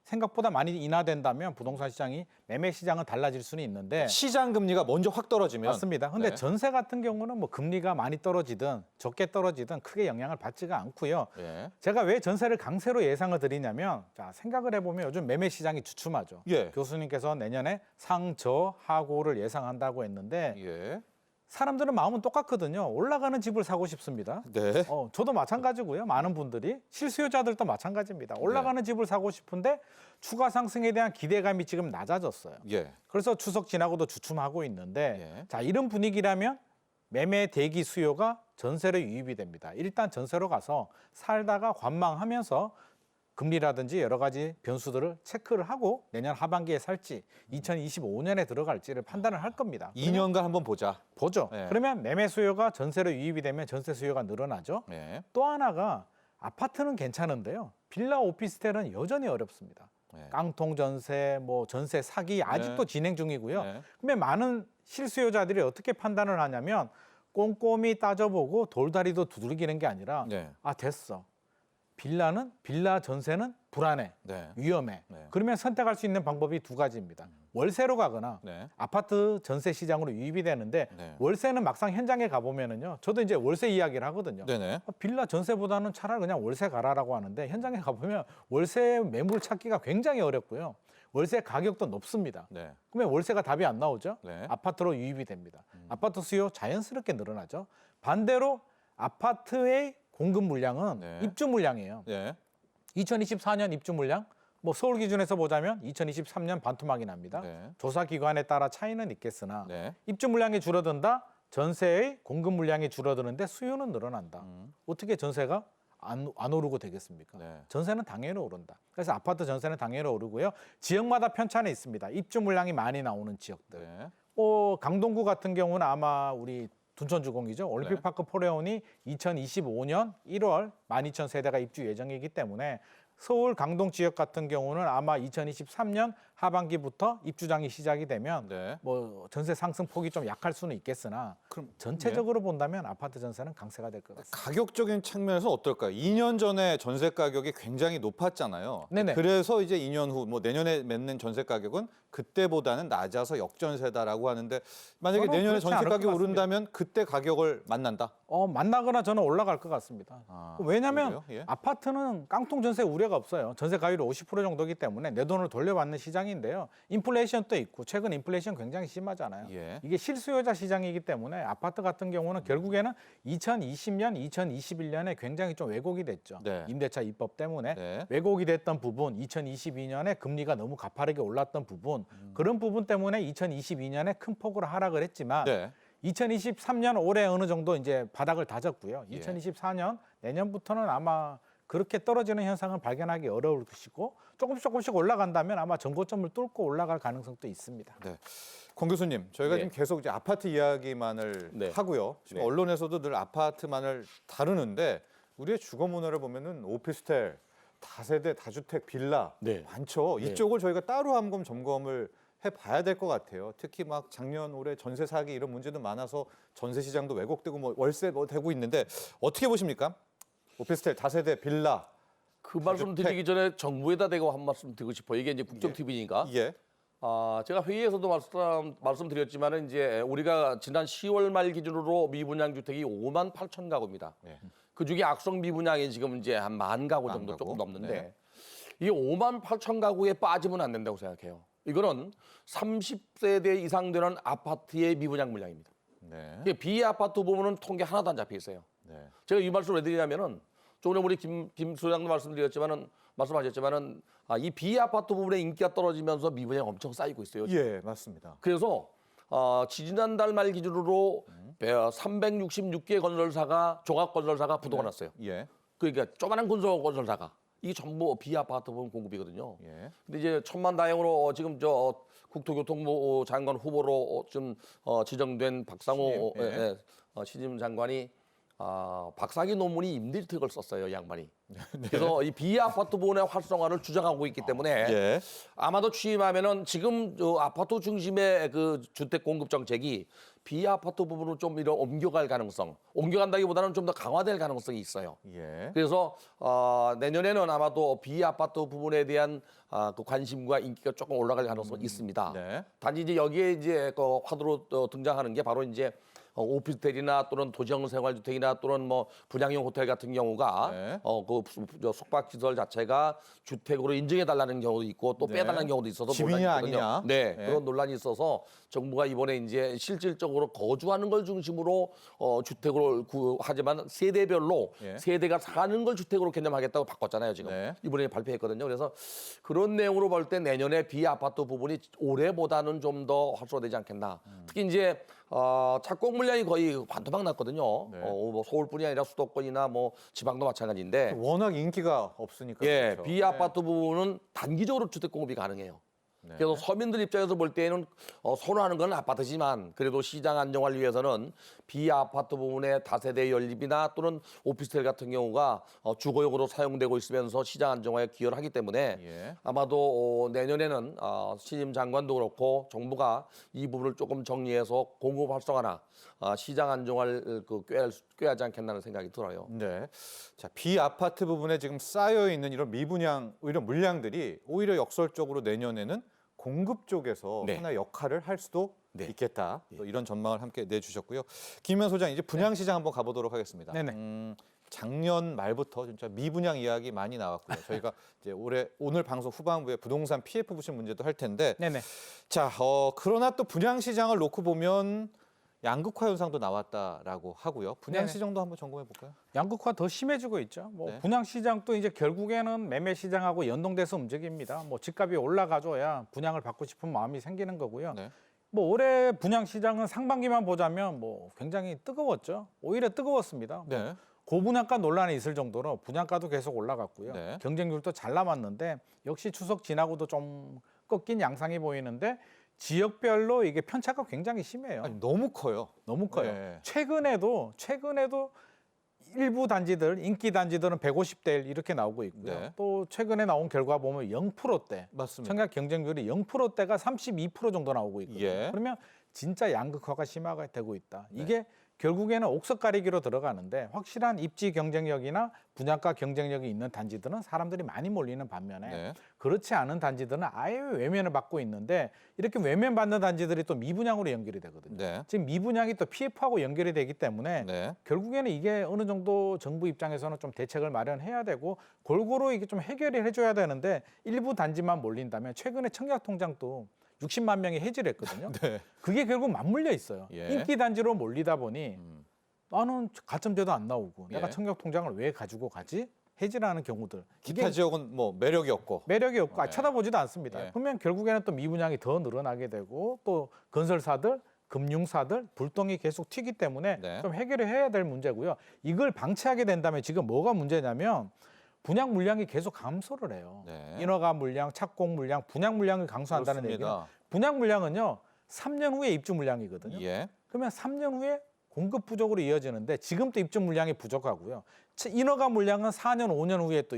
생각보다 많이 인하된다면 부동산 시장이 매매 시장은 달라질 수는 있는데 시장 금리가 먼저 확 떨어지면 맞습니다. 근데 네. 전세 같은 경우는 뭐 금리가 많이 떨어지든 적게 떨어지든 크게 영향을 받지가 않고요. 예. 제가 왜 전세를 강세로 예상을 드리냐면 자, 생각을 해보면 요즘 매매 시장이 주춤하죠. 예. 교수님께서 내년에 상저하고를 예상한다고 했는데 예. 사람들은 마음은 똑같거든요. 올라가는 집을 사고 싶습니다. 네. 저도 마찬가지고요. 많은 분들이 실수요자들도 마찬가지입니다. 올라가는 집을 사고 싶은데 추가 상승에 대한 기대감이 지금 낮아졌어요. 예. 그래서 추석 지나고도 주춤하고 있는데 예. 자, 이런 분위기라면 매매 대기 수요가 전세로 유입이 됩니다. 일단 전세로 가서 살다가 관망하면서 금리라든지 여러 가지 변수들을 체크를 하고 내년 하반기에 살지 2025년에 들어갈지를 판단을 할 겁니다. 2년간 한번 보자. 보죠. 네. 그러면 매매 수요가 전세로 유입이 되면 전세 수요가 늘어나죠. 예. 또 하나가 아파트는 괜찮은데요. 빌라 오피스텔은 여전히 어렵습니다. 네. 깡통 전세, 뭐 전세 사기 아직도 네. 진행 중이고요. 네. 그러면 많은 실수요자들이 어떻게 판단을 하냐면 꼼꼼히 따져보고 돌다리도 두들기는 게 아니라 네. 아 됐어. 빌라 전세는 불안해, 네. 위험해. 네. 그러면 선택할 수 있는 방법이 두 가지입니다. 월세로 가거나 네. 아파트 전세 시장으로 유입이 되는데 네. 월세는 막상 현장에 가보면은요. 저도 이제 월세 이야기를 하거든요. 네네. 빌라 전세보다는 차라리 그냥 월세 가라라고 하는데 현장에 가보면 월세 매물 찾기가 굉장히 어렵고요. 월세 가격도 높습니다. 네. 그러면 월세가 답이 안 나오죠. 네. 아파트로 유입이 됩니다. 아파트 수요 자연스럽게 늘어나죠. 반대로 아파트의 공급 물량은 네. 입주 물량이에요. 네. 2024년 입주 물량 뭐 서울 기준에서 보자면 2023년 반토막이 납니다. 네. 조사 기관에 따라 차이는 있겠으나 네. 입주 물량이 줄어든다. 전세의 공급 물량이 줄어드는데 수요는 늘어난다. 어떻게 전세가 안 오르고 되겠습니까? 네. 전세는 당연히 오른다. 그래서 아파트 전세는 당연히 오르고요. 지역마다 편차는 있습니다. 입주 물량이 많이 나오는 지역들. 네. 강동구 같은 경우는 아마 우리 둔천주공이죠. 올림픽파크 포레온이 2025년 1월 12,000세대가 입주 예정이기 때문에 서울 강동 지역 같은 경우는 아마 2023년 하반기부터 입주장이 시작이 되면 네. 뭐 전세 상승 폭이 좀 약할 수는 있겠으나 그럼 전체적으로 본다면 아파트 전세는 강세가 될 것 같습니다. 가격적인 측면에서 어떨까요? 2년 전에 전세 가격이 굉장히 높았잖아요. 네네. 그래서 이제 2년 후, 뭐 내년에 맺는 전세 가격은 그때보다는 낮아서 역전세다라고 하는데 만약에 저는 내년에 그렇지 전세 않을 가격이 것 같습니다. 오른다면 그때 가격을 만난다. 만나거나 저는 올라갈 것 같습니다. 아, 왜냐하면 그래요? 예. 아파트는 깡통 전세 우려가 없어요. 전세 가율이 50% 정도이기 때문에 내 돈을 돌려받는 시장인데요. 인플레이션도 있고 최근 인플레이션 굉장히 심하잖아요. 예. 이게 실수요자 시장이기 때문에 아파트 같은 경우는 결국에는 2020년, 2021년에 굉장히 좀 왜곡이 됐죠. 네. 임대차 입법 때문에 네. 왜곡이 됐던 부분, 2022년에 금리가 너무 가파르게 올랐던 부분, 그런 부분 때문에 2022년에 큰 폭으로 하락을 했지만 네. 2023년 올해 어느 정도 이제 바닥을 다졌고요. 예. 2024년 내년부터는 아마 그렇게 떨어지는 현상을 발견하기 어려울 것이고 조금씩 올라간다면 아마 전고점을 뚫고 올라갈 가능성도 있습니다. 네. 권 교수님, 저희가 네. 지금 계속 이제 아파트 이야기만을 네. 하고요. 지금 네. 언론에서도 늘 아파트만을 다루는데 우리의 주거 문화를 보면은 오피스텔, 다세대, 다주택, 빌라 네. 많죠. 네. 이쪽을 저희가 따로 한번 점검을 해봐야 될 것 같아요. 특히 막 작년 올해 전세 사기 이런 문제도 많아서 전세 시장도 왜곡되고 뭐 월세 뭐 되고 있는데 어떻게 보십니까? 오피스텔, 다세대, 빌라. 그 말씀 드리기 전에 정부에다 대고 한 말씀 드리고 싶어요. 이게 이제 국정 TV니까. 예. 제가 회의에서도 말씀드렸지만은 이제 우리가 지난 10월 말 기준으로 미분양 주택이 5만 8천 가구입니다. 네. 그 중에 악성 미분양이 지금 이제 한 1만 가구 만 정도 가구? 조금 넘는데 네. 이 5만 8천 가구에 빠지면 안 된다고 생각해요. 이거는 30세대 이상 되는 아파트의 미분양 물량입니다. 네. 이게 비아파트 부분은 통계 하나도 안 잡혀 있어요. 네. 제가 이 말씀을 왜 드리냐면은 조금 전에 우리 김 소장도 말씀하셨지만은 이 비아파트 부분의 인기가 떨어지면서 미분양 엄청 쌓이고 있어요. 예, 맞습니다. 그래서 지지난달 말 기준으로 366개 건설사가 종합 건설사가 부도가 났어요. 예. 그러니까 조그마한 건설사가 이게 전부 비아파트 부분 공급이거든요. 예. 근데 이제 천만다행으로 지금 저 국토교통부 장관 후보로 좀 지정된 박상호 신임, 예. 신임 장관이 박사기 논문이 임대주택을 썼어요, 이 양반이. 네. 그래서 이 비아파트 부분의 활성화를 주장하고 있기 때문에 예. 아마도 취임하면은 지금 저 아파트 중심의 그 주택 공급 정책이 비아파트 부분으로 좀 이런 옮겨갈 가능성, 옮겨간다기보다는 좀 더 강화될 가능성이 있어요. 예. 그래서 내년에는 아마도 비아파트 부분에 대한 그 관심과 인기가 조금 올라갈 가능성이 있습니다. 네. 단지 이제 여기에 이제 그 화두로 등장하는 게 바로 이제 오피스텔이나 또는 도시형 생활주택이나 또는 뭐 분양형 호텔 같은 경우가 네. 그 숙박 시설 자체가 주택으로 인정해 달라는 경우도 있고 또 네. 빼달라는 경우도 있어서 집이냐, 논란이 있거든요. 아니냐. 네, 네. 그런 논란이 있어서 정부가 이번에 이제 실질적으로 거주하는 걸 중심으로 주택으로 하지만 세대별로 예. 세대가 사는 걸 주택으로 개념하겠다고 바꿨잖아요, 지금. 네. 이번에 발표했거든요. 그래서 그런 내용으로 볼 때 내년에 비아파트 부분이 올해보다는 좀 더 활성화되지 않겠나. 특히 이제 착공 물량이 거의 반토막 났거든요. 네. 뭐 서울뿐이 아니라 수도권이나 뭐 지방도 마찬가지인데. 워낙 인기가 없으니까. 예, 그렇죠. 비아파트 부분은 단기적으로 주택 공급이 가능해요. 네. 그래서 서민들 입장에서 볼 때는 선호하는 건 아파트지만 그래도 시장 안정화를 위해서는 비아파트 부분의 다세대 연립이나 또는 오피스텔 같은 경우가 주거용으로 사용되고 있으면서 시장 안정화에 기여를 하기 때문에 예. 아마도 내년에는 신임 장관도 그렇고 정부가 이 부분을 조금 정리해서 공급 활성화나 시장 안정화를 꾀하지 않겠나는 생각이 들어요. 네. 자, 비아파트 부분에 지금 쌓여 있는 이런 미분양, 이런 물량들이 오히려 역설적으로 내년에는 공급 쪽에서 네. 하나의 역할을 할 수도 네. 있겠다. 또 이런 전망을 함께 내주셨고요. 김현 소장, 이제 분양시장 한번 가보도록 하겠습니다. 네네. 작년 말부터 진짜 미분양 이야기 많이 나왔고요. 저희가 이제 오늘 방송 후반부에 부동산 PF 부실 문제도 할 텐데, 네네. 자, 그러나 또 분양시장을 놓고 보면 양극화 현상도 나왔다라고 하고요. 분양 네네. 시장도 한번 점검해 볼까요? 양극화 더 심해지고 있죠. 뭐 네. 분양 시장도 이제 결국에는 매매 시장하고 연동돼서 움직입니다. 뭐 집값이 올라가줘야 분양을 받고 싶은 마음이 생기는 거고요. 네. 뭐 올해 분양 시장은 상반기만 보자면 뭐 굉장히 뜨거웠죠. 오히려 뜨거웠습니다. 뭐 네. 고분양가 논란이 있을 정도로 분양가도 계속 올라갔고요. 네. 경쟁률도 잘 남았는데 역시 추석 지나고도 좀 꺾인 양상이 보이는데 지역별로 이게 편차가 굉장히 심해요. 아니, 너무 커요. 너무 커요. 네. 최근에도 일부 단지들, 인기 단지들은 150대 1 이렇게 나오고 있고요. 네. 또 최근에 나온 결과 보면 0%대, 맞습니다. 청약 경쟁률이 0%대가 32% 정도 나오고 있거든요. 예. 그러면 진짜 양극화가 심화가 되고 있다. 이게 결국에는 옥석 가리기로 들어가는데 확실한 입지 경쟁력이나 분양가 경쟁력이 있는 단지들은 사람들이 많이 몰리는 반면에 네. 그렇지 않은 단지들은 아예 외면을 받고 있는데 이렇게 외면받는 단지들이 또 미분양으로 연결이 되거든요. 네. 지금 미분양이 또 PF하고 연결이 되기 때문에 네. 결국에는 이게 어느 정도 정부 입장에서는 좀 대책을 마련해야 되고 골고루 이게 좀 해결이 해줘야 되는데 일부 단지만 몰린다면 최근에 청약통장도 60만 명이 해지를 했거든요. 네. 그게 결국 맞물려 있어요. 예. 인기 단지로 몰리다 보니 나는 가점제도 안 나오고 내가 예. 청약통장을 왜 가지고 가지? 해지라는 경우들. 기타 이게 지역은 뭐 매력이 없고. 매력이 없고 네. 쳐다보지도 않습니다. 예. 그러면 결국에는 또 미분양이 더 늘어나게 되고 또 건설사들, 금융사들 불똥이 계속 튀기 때문에 네. 좀 해결을 해야 될 문제고요. 이걸 방치하게 된다면 지금 뭐가 문제냐면 분양 물량이 계속 감소를 해요. 네. 인허가 물량, 착공 물량, 분양 물량을 강수한다는 얘기는 그렇습니다. 분양 물량은요 3년 후에 입주 물량이거든요. 예. 그러면 3년 후에 공급 부족으로 이어지는데 지금도 입주 물량이 부족하고요. 인허가 물량은 4년, 5년 후에 또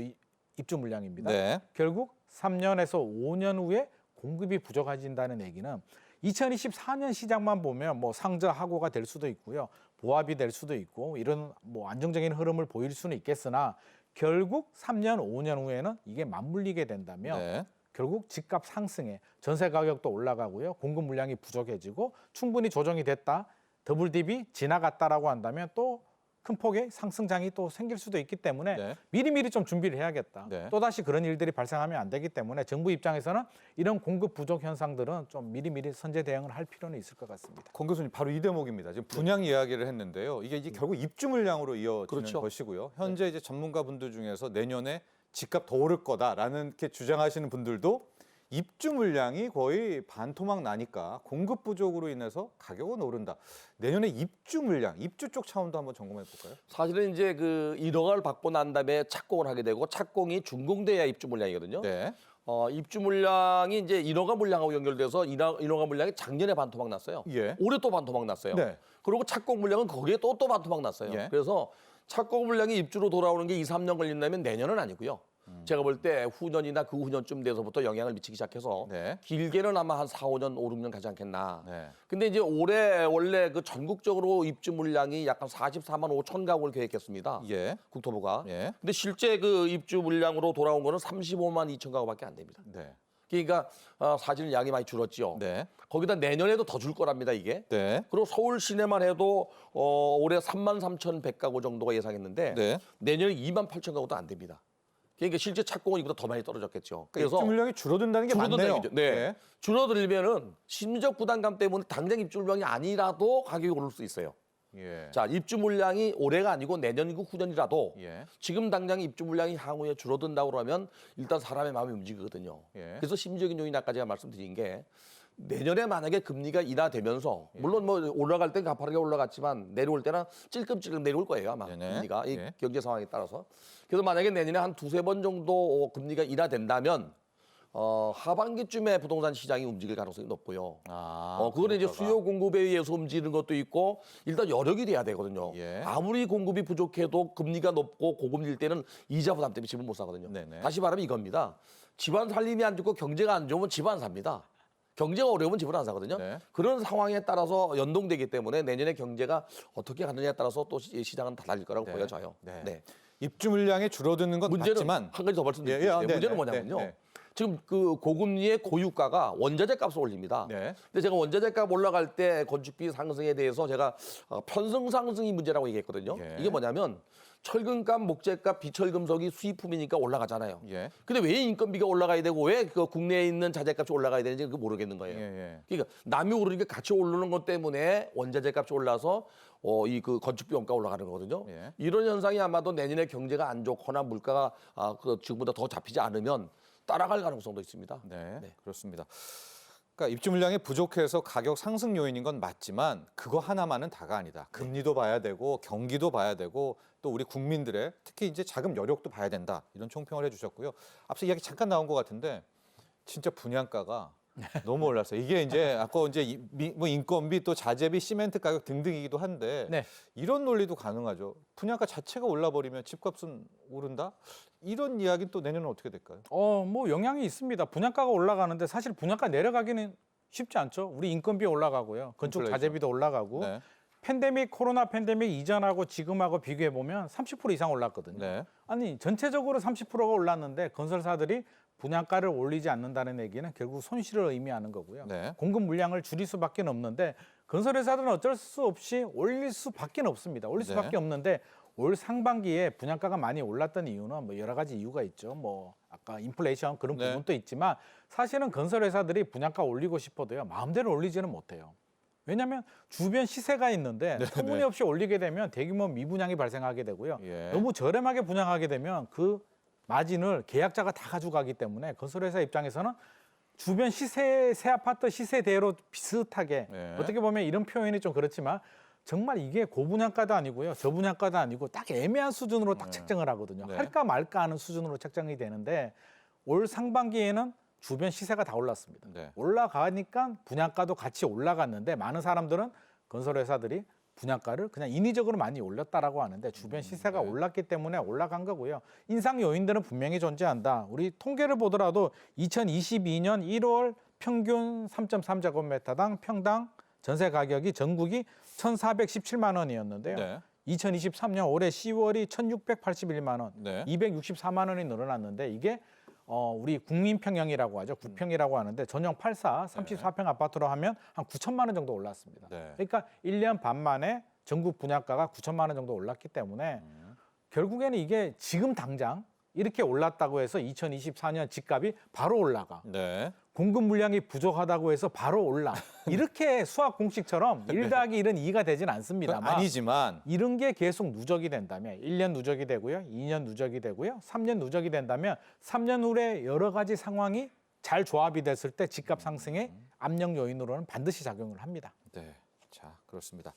입주 물량입니다. 네. 결국 3년에서 5년 후에 공급이 부족해진다는 얘기는 2024년 시장만 보면 뭐 상저 하고가 될 수도 있고요. 보합이 될 수도 있고 이런 뭐 안정적인 흐름을 보일 수는 있겠으나 결국 3년, 5년 후에는 이게 맞물리게 된다면 네. 결국 집값 상승에 전세 가격도 올라가고요. 공급 물량이 부족해지고 충분히 조정이 됐다. 더블 딥이 지나갔다라고 한다면 또 큰 폭의 상승장이 또 생길 수도 있기 때문에 네. 미리미리 좀 준비를 해야겠다. 네. 또다시 그런 일들이 발생하면 안 되기 때문에 정부 입장에서는 이런 공급 부족 현상들은 좀 미리미리 선제 대응을 할 필요는 있을 것 같습니다. 권 교수님 바로 이 대목입니다. 지금 분양 이야기를 했는데요. 이게 결국 입주 물량으로 이어지는 그렇죠. 것이고요. 현재 이제 전문가분들 중에서 내년에 집값 더 오를 거다라는 이렇게 주장하시는 분들도 입주 물량이 거의 반토막 나니까 공급 부족으로 인해서 가격은 오른다. 내년에 입주 물량, 입주 쪽 차원도 한번 점검해 볼까요? 사실은 이제 그 인허가를 받고 난 다음에 착공을 하게 되고 착공이 준공돼야 입주 물량이거든요. 네. 입주 물량이 이제 인허가 물량하고 연결돼서 인허가 물량이 작년에 반토막 났어요. 예. 올해 또 반토막 났어요. 네. 그리고 착공 물량은 거기에 또 반토막 났어요. 예. 그래서 착공 물량이 입주로 돌아오는 게 2, 3년 걸린다면 내년은 아니고요. 제가 볼 때 후년이나 그 후년쯤 돼서부터 영향을 미치기 시작해서 네. 길게는 아마 한 4, 5년, 5, 6년 가지 않겠나. 네. 근데 이제 올해 원래 그 전국적으로 입주 물량이 약간 44만 5천 가구를 계획했습니다. 예. 국토부가. 예. 근데 실제 그 입주 물량으로 돌아온 거는 35만 2천 가구밖에 안 됩니다. 네. 그러니까 사실 양이 많이 줄었죠. 네. 거기다 내년에도 더 줄 거랍니다, 이게. 네. 그리고 서울 시내만 해도 올해 3만 3,100가구 정도가 예상했는데 네. 내년에 2만 8천 가구도 안 됩니다. 그러니까 실제 착공은 이보다 더 많이 떨어졌겠죠. 그래서 입주 물량이 줄어든다는 게 맞네요. 줄어든다는 얘기죠. 네. 줄어들면은 심리적 부담감 때문에 당장 입주 물량이 아니라도 가격이 오를 수 있어요. 예. 자, 입주 물량이 올해가 아니고 내년이고 후년이라도 예. 지금 당장 입주 물량이 향후에 줄어든다고 그러면 일단 사람의 마음이 움직이거든요. 예. 그래서 심리적인 요인 아까 제가 말씀드린 게 내년에 만약에 금리가 인하되면서 물론 뭐 올라갈 땐 가파르게 올라갔지만 내려올 때는 찔끔찔끔 내려올 거예요 아마 네네. 금리가 이 예. 경제 상황에 따라서. 그래서 만약에 내년에 한 두세 번 정도 금리가 인하된다면 하반기쯤에 부동산 시장이 움직일 가능성이 높고요. 그거는 이제 그럴까봐. 수요 공급에 의해서 움직이는 것도 있고 일단 여력이 돼야 되거든요. 예. 아무리 공급이 부족해도 금리가 높고 고금리일 때는 이자 부담 때문에 집을 못 사거든요. 네네. 다시 말하면 이겁니다. 집안 살림이 안 좋고 경제가 안 좋으면 집 안 삽니다. 경제가 어려우면 집을 안 사거든요. 네. 그런 상황에 따라서 연동되기 때문에 내년에 경제가 어떻게 가느냐에 따라서 또 시장은 달라질 거라고 네. 보여져요. 네. 입주 물량이 줄어드는 건 문제는 맞지만 한 가지 더 말씀드릴게요. 예, 네, 문제는 네, 뭐냐면요. 네, 네. 지금 그 고금리의 고유가가 원자재 값을 올립니다. 네. 근데 제가 원자재 값 올라갈 때 건축비 상승에 대해서 제가 편성 상승이 문제라고 얘기했거든요. 예. 이게 뭐냐면 철근값, 목재값, 비철금속이 수입품이니까 올라가잖아요. 예. 근데 왜 인건비가 올라가야 되고 왜 그 국내에 있는 자재값이 올라가야 되는지 그거 모르겠는 거예요. 예. 그러니까 남이 오르니까 같이 오르는 것 때문에 원자재 값이 올라서 이 그 건축비 원가 올라가는 거거든요. 예. 이런 현상이 아마도 내년에 경제가 안 좋거나 물가가 그 지금보다 더 잡히지 않으면 따라갈 가능성도 있습니다. 네. 네. 그렇습니다. 그러니까 입주 물량이 부족해서 가격 상승 요인인 건 맞지만 그거 하나만은 다가 아니다. 금리도 봐야 되고 경기도 봐야 되고 또 우리 국민들의 특히 이제 자금 여력도 봐야 된다. 이런 총평을 해주셨고요. 앞서 이야기 잠깐 나온 것 같은데 진짜 분양가가 너무 올랐어요. 이게 이제 아까 이제 뭐 인건비 또 자재비, 시멘트 가격 등등이기도 한데 네. 이런 논리도 가능하죠. 분양가 자체가 올라버리면 집값은 오른다? 이런 이야기 또 내년은 어떻게 될까요? 뭐 영향이 있습니다. 분양가가 올라가는데 사실 분양가 내려가기는 쉽지 않죠. 우리 인건비 올라가고요. 건축 인플레이션. 자재비도 올라가고 네. 코로나 팬데믹 이전하고 지금하고 비교해 보면 30% 이상 올랐거든요. 네. 아니 전체적으로 30%가 올랐는데 건설사들이 분양가를 올리지 않는다는 얘기는 결국 손실을 의미하는 거고요. 네. 공급 물량을 줄일 수밖에 없는데 건설회사들은 어쩔 수 없이 올릴 수밖에 없습니다. 올릴 네. 수밖에 없는데 올 상반기에 분양가가 많이 올랐던 이유는 뭐 여러 가지 이유가 있죠. 뭐 아까 인플레이션 그런 네. 부분도 있지만 사실은 건설회사들이 분양가 올리고 싶어도요 마음대로 올리지는 못해요. 왜냐하면 주변 시세가 있는데 터무니없이 올리게 되면 대규모 미분양이 발생하게 되고요. 예. 너무 저렴하게 분양하게 되면 그 마진을 계약자가 다 가져가기 때문에 건설회사 입장에서는 주변 새 아파트 시세대로 비슷하게 네. 어떻게 보면 이런 표현이 좀 그렇지만 정말 이게 고분양가도 아니고요. 저분양가도 아니고 딱 애매한 수준으로 딱 책정을 하거든요. 네. 할까 말까 하는 수준으로 책정이 되는데 올 상반기에는 주변 시세가 다 올랐습니다. 네. 올라가니까 분양가도 같이 올라갔는데 많은 사람들은 건설회사들이 분양가를 그냥 인위적으로 많이 올렸다라고 하는데 주변 시세가 네. 올랐기 때문에 올라간 거고요. 인상 요인들은 분명히 존재한다. 우리 통계를 보더라도 2022년 1월 평균 3.3제곱미터당 평당 전세 가격이 전국이 1,417만 원이었는데요. 네. 2023년 올해 10월이 1,681만 원, 네. 264만 원이 늘어났는데 이게 우리 국민평형이라고 하죠. 구평이라고 하는데 전용 84, 34평 아파트로 하면 한 9천만 원 정도 올랐습니다. 네. 그러니까 1년 반 만에 전국 분양가가 9천만 원 정도 올랐기 때문에 결국에는 이게 지금 당장 이렇게 올랐다고 해서 2024년 집값이 바로 올라가. 네. 공급 물량이 부족하다고 해서 바로 올라. 이렇게 수학 공식처럼 1 더하기 1은 2가 되진 그건 않습니다만 아니지만 이런 게 계속 누적이 된다면 1년 누적이 되고요. 2년 누적이 되고요. 3년 누적이 된다면 3년 후에 여러 가지 상황이 잘 조합이 됐을 때 집값 상승의 압력 요인으로는 반드시 작용을 합니다. 네, 자 그렇습니다.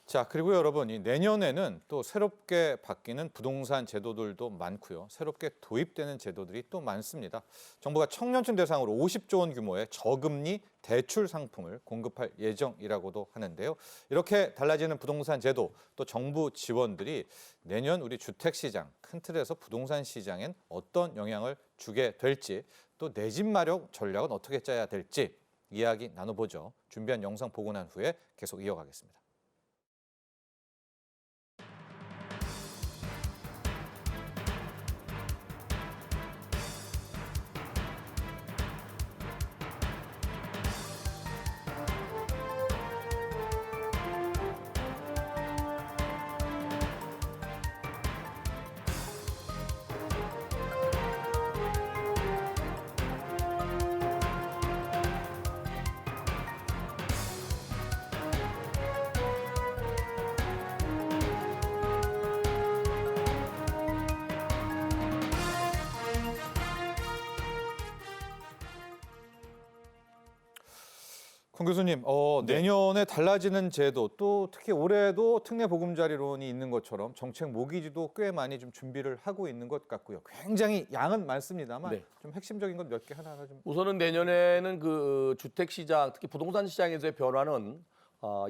자 그리고 여러분 이 내년에는 또 새롭게 바뀌는 부동산 제도들도 많고요. 새롭게 도입되는 제도들이 또 많습니다. 정부가 청년층 대상으로 50조 원 규모의 저금리 대출 상품을 공급할 예정이라고도 하는데요. 이렇게 달라지는 부동산 제도 또 정부 지원들이 내년 우리 주택 시장 큰 틀에서 부동산 시장엔 어떤 영향을 주게 될지 또 내 집 마련 전략은 어떻게 짜야 될지 이야기 나눠보죠. 준비한 영상 보고 난 후에 계속 이어가겠습니다. 권 교수님, 내년에 달라지는 제도 또 특히 올해도 특례 보금자리론이 있는 것처럼 정책 모기지도 꽤 많이 좀 준비를 하고 있는 것 같고요. 굉장히 양은 많습니다만 네. 좀 핵심적인 것 몇 개 하나하나 좀. 우선은 내년에는 그 주택 시장, 특히 부동산 시장에서의 변화는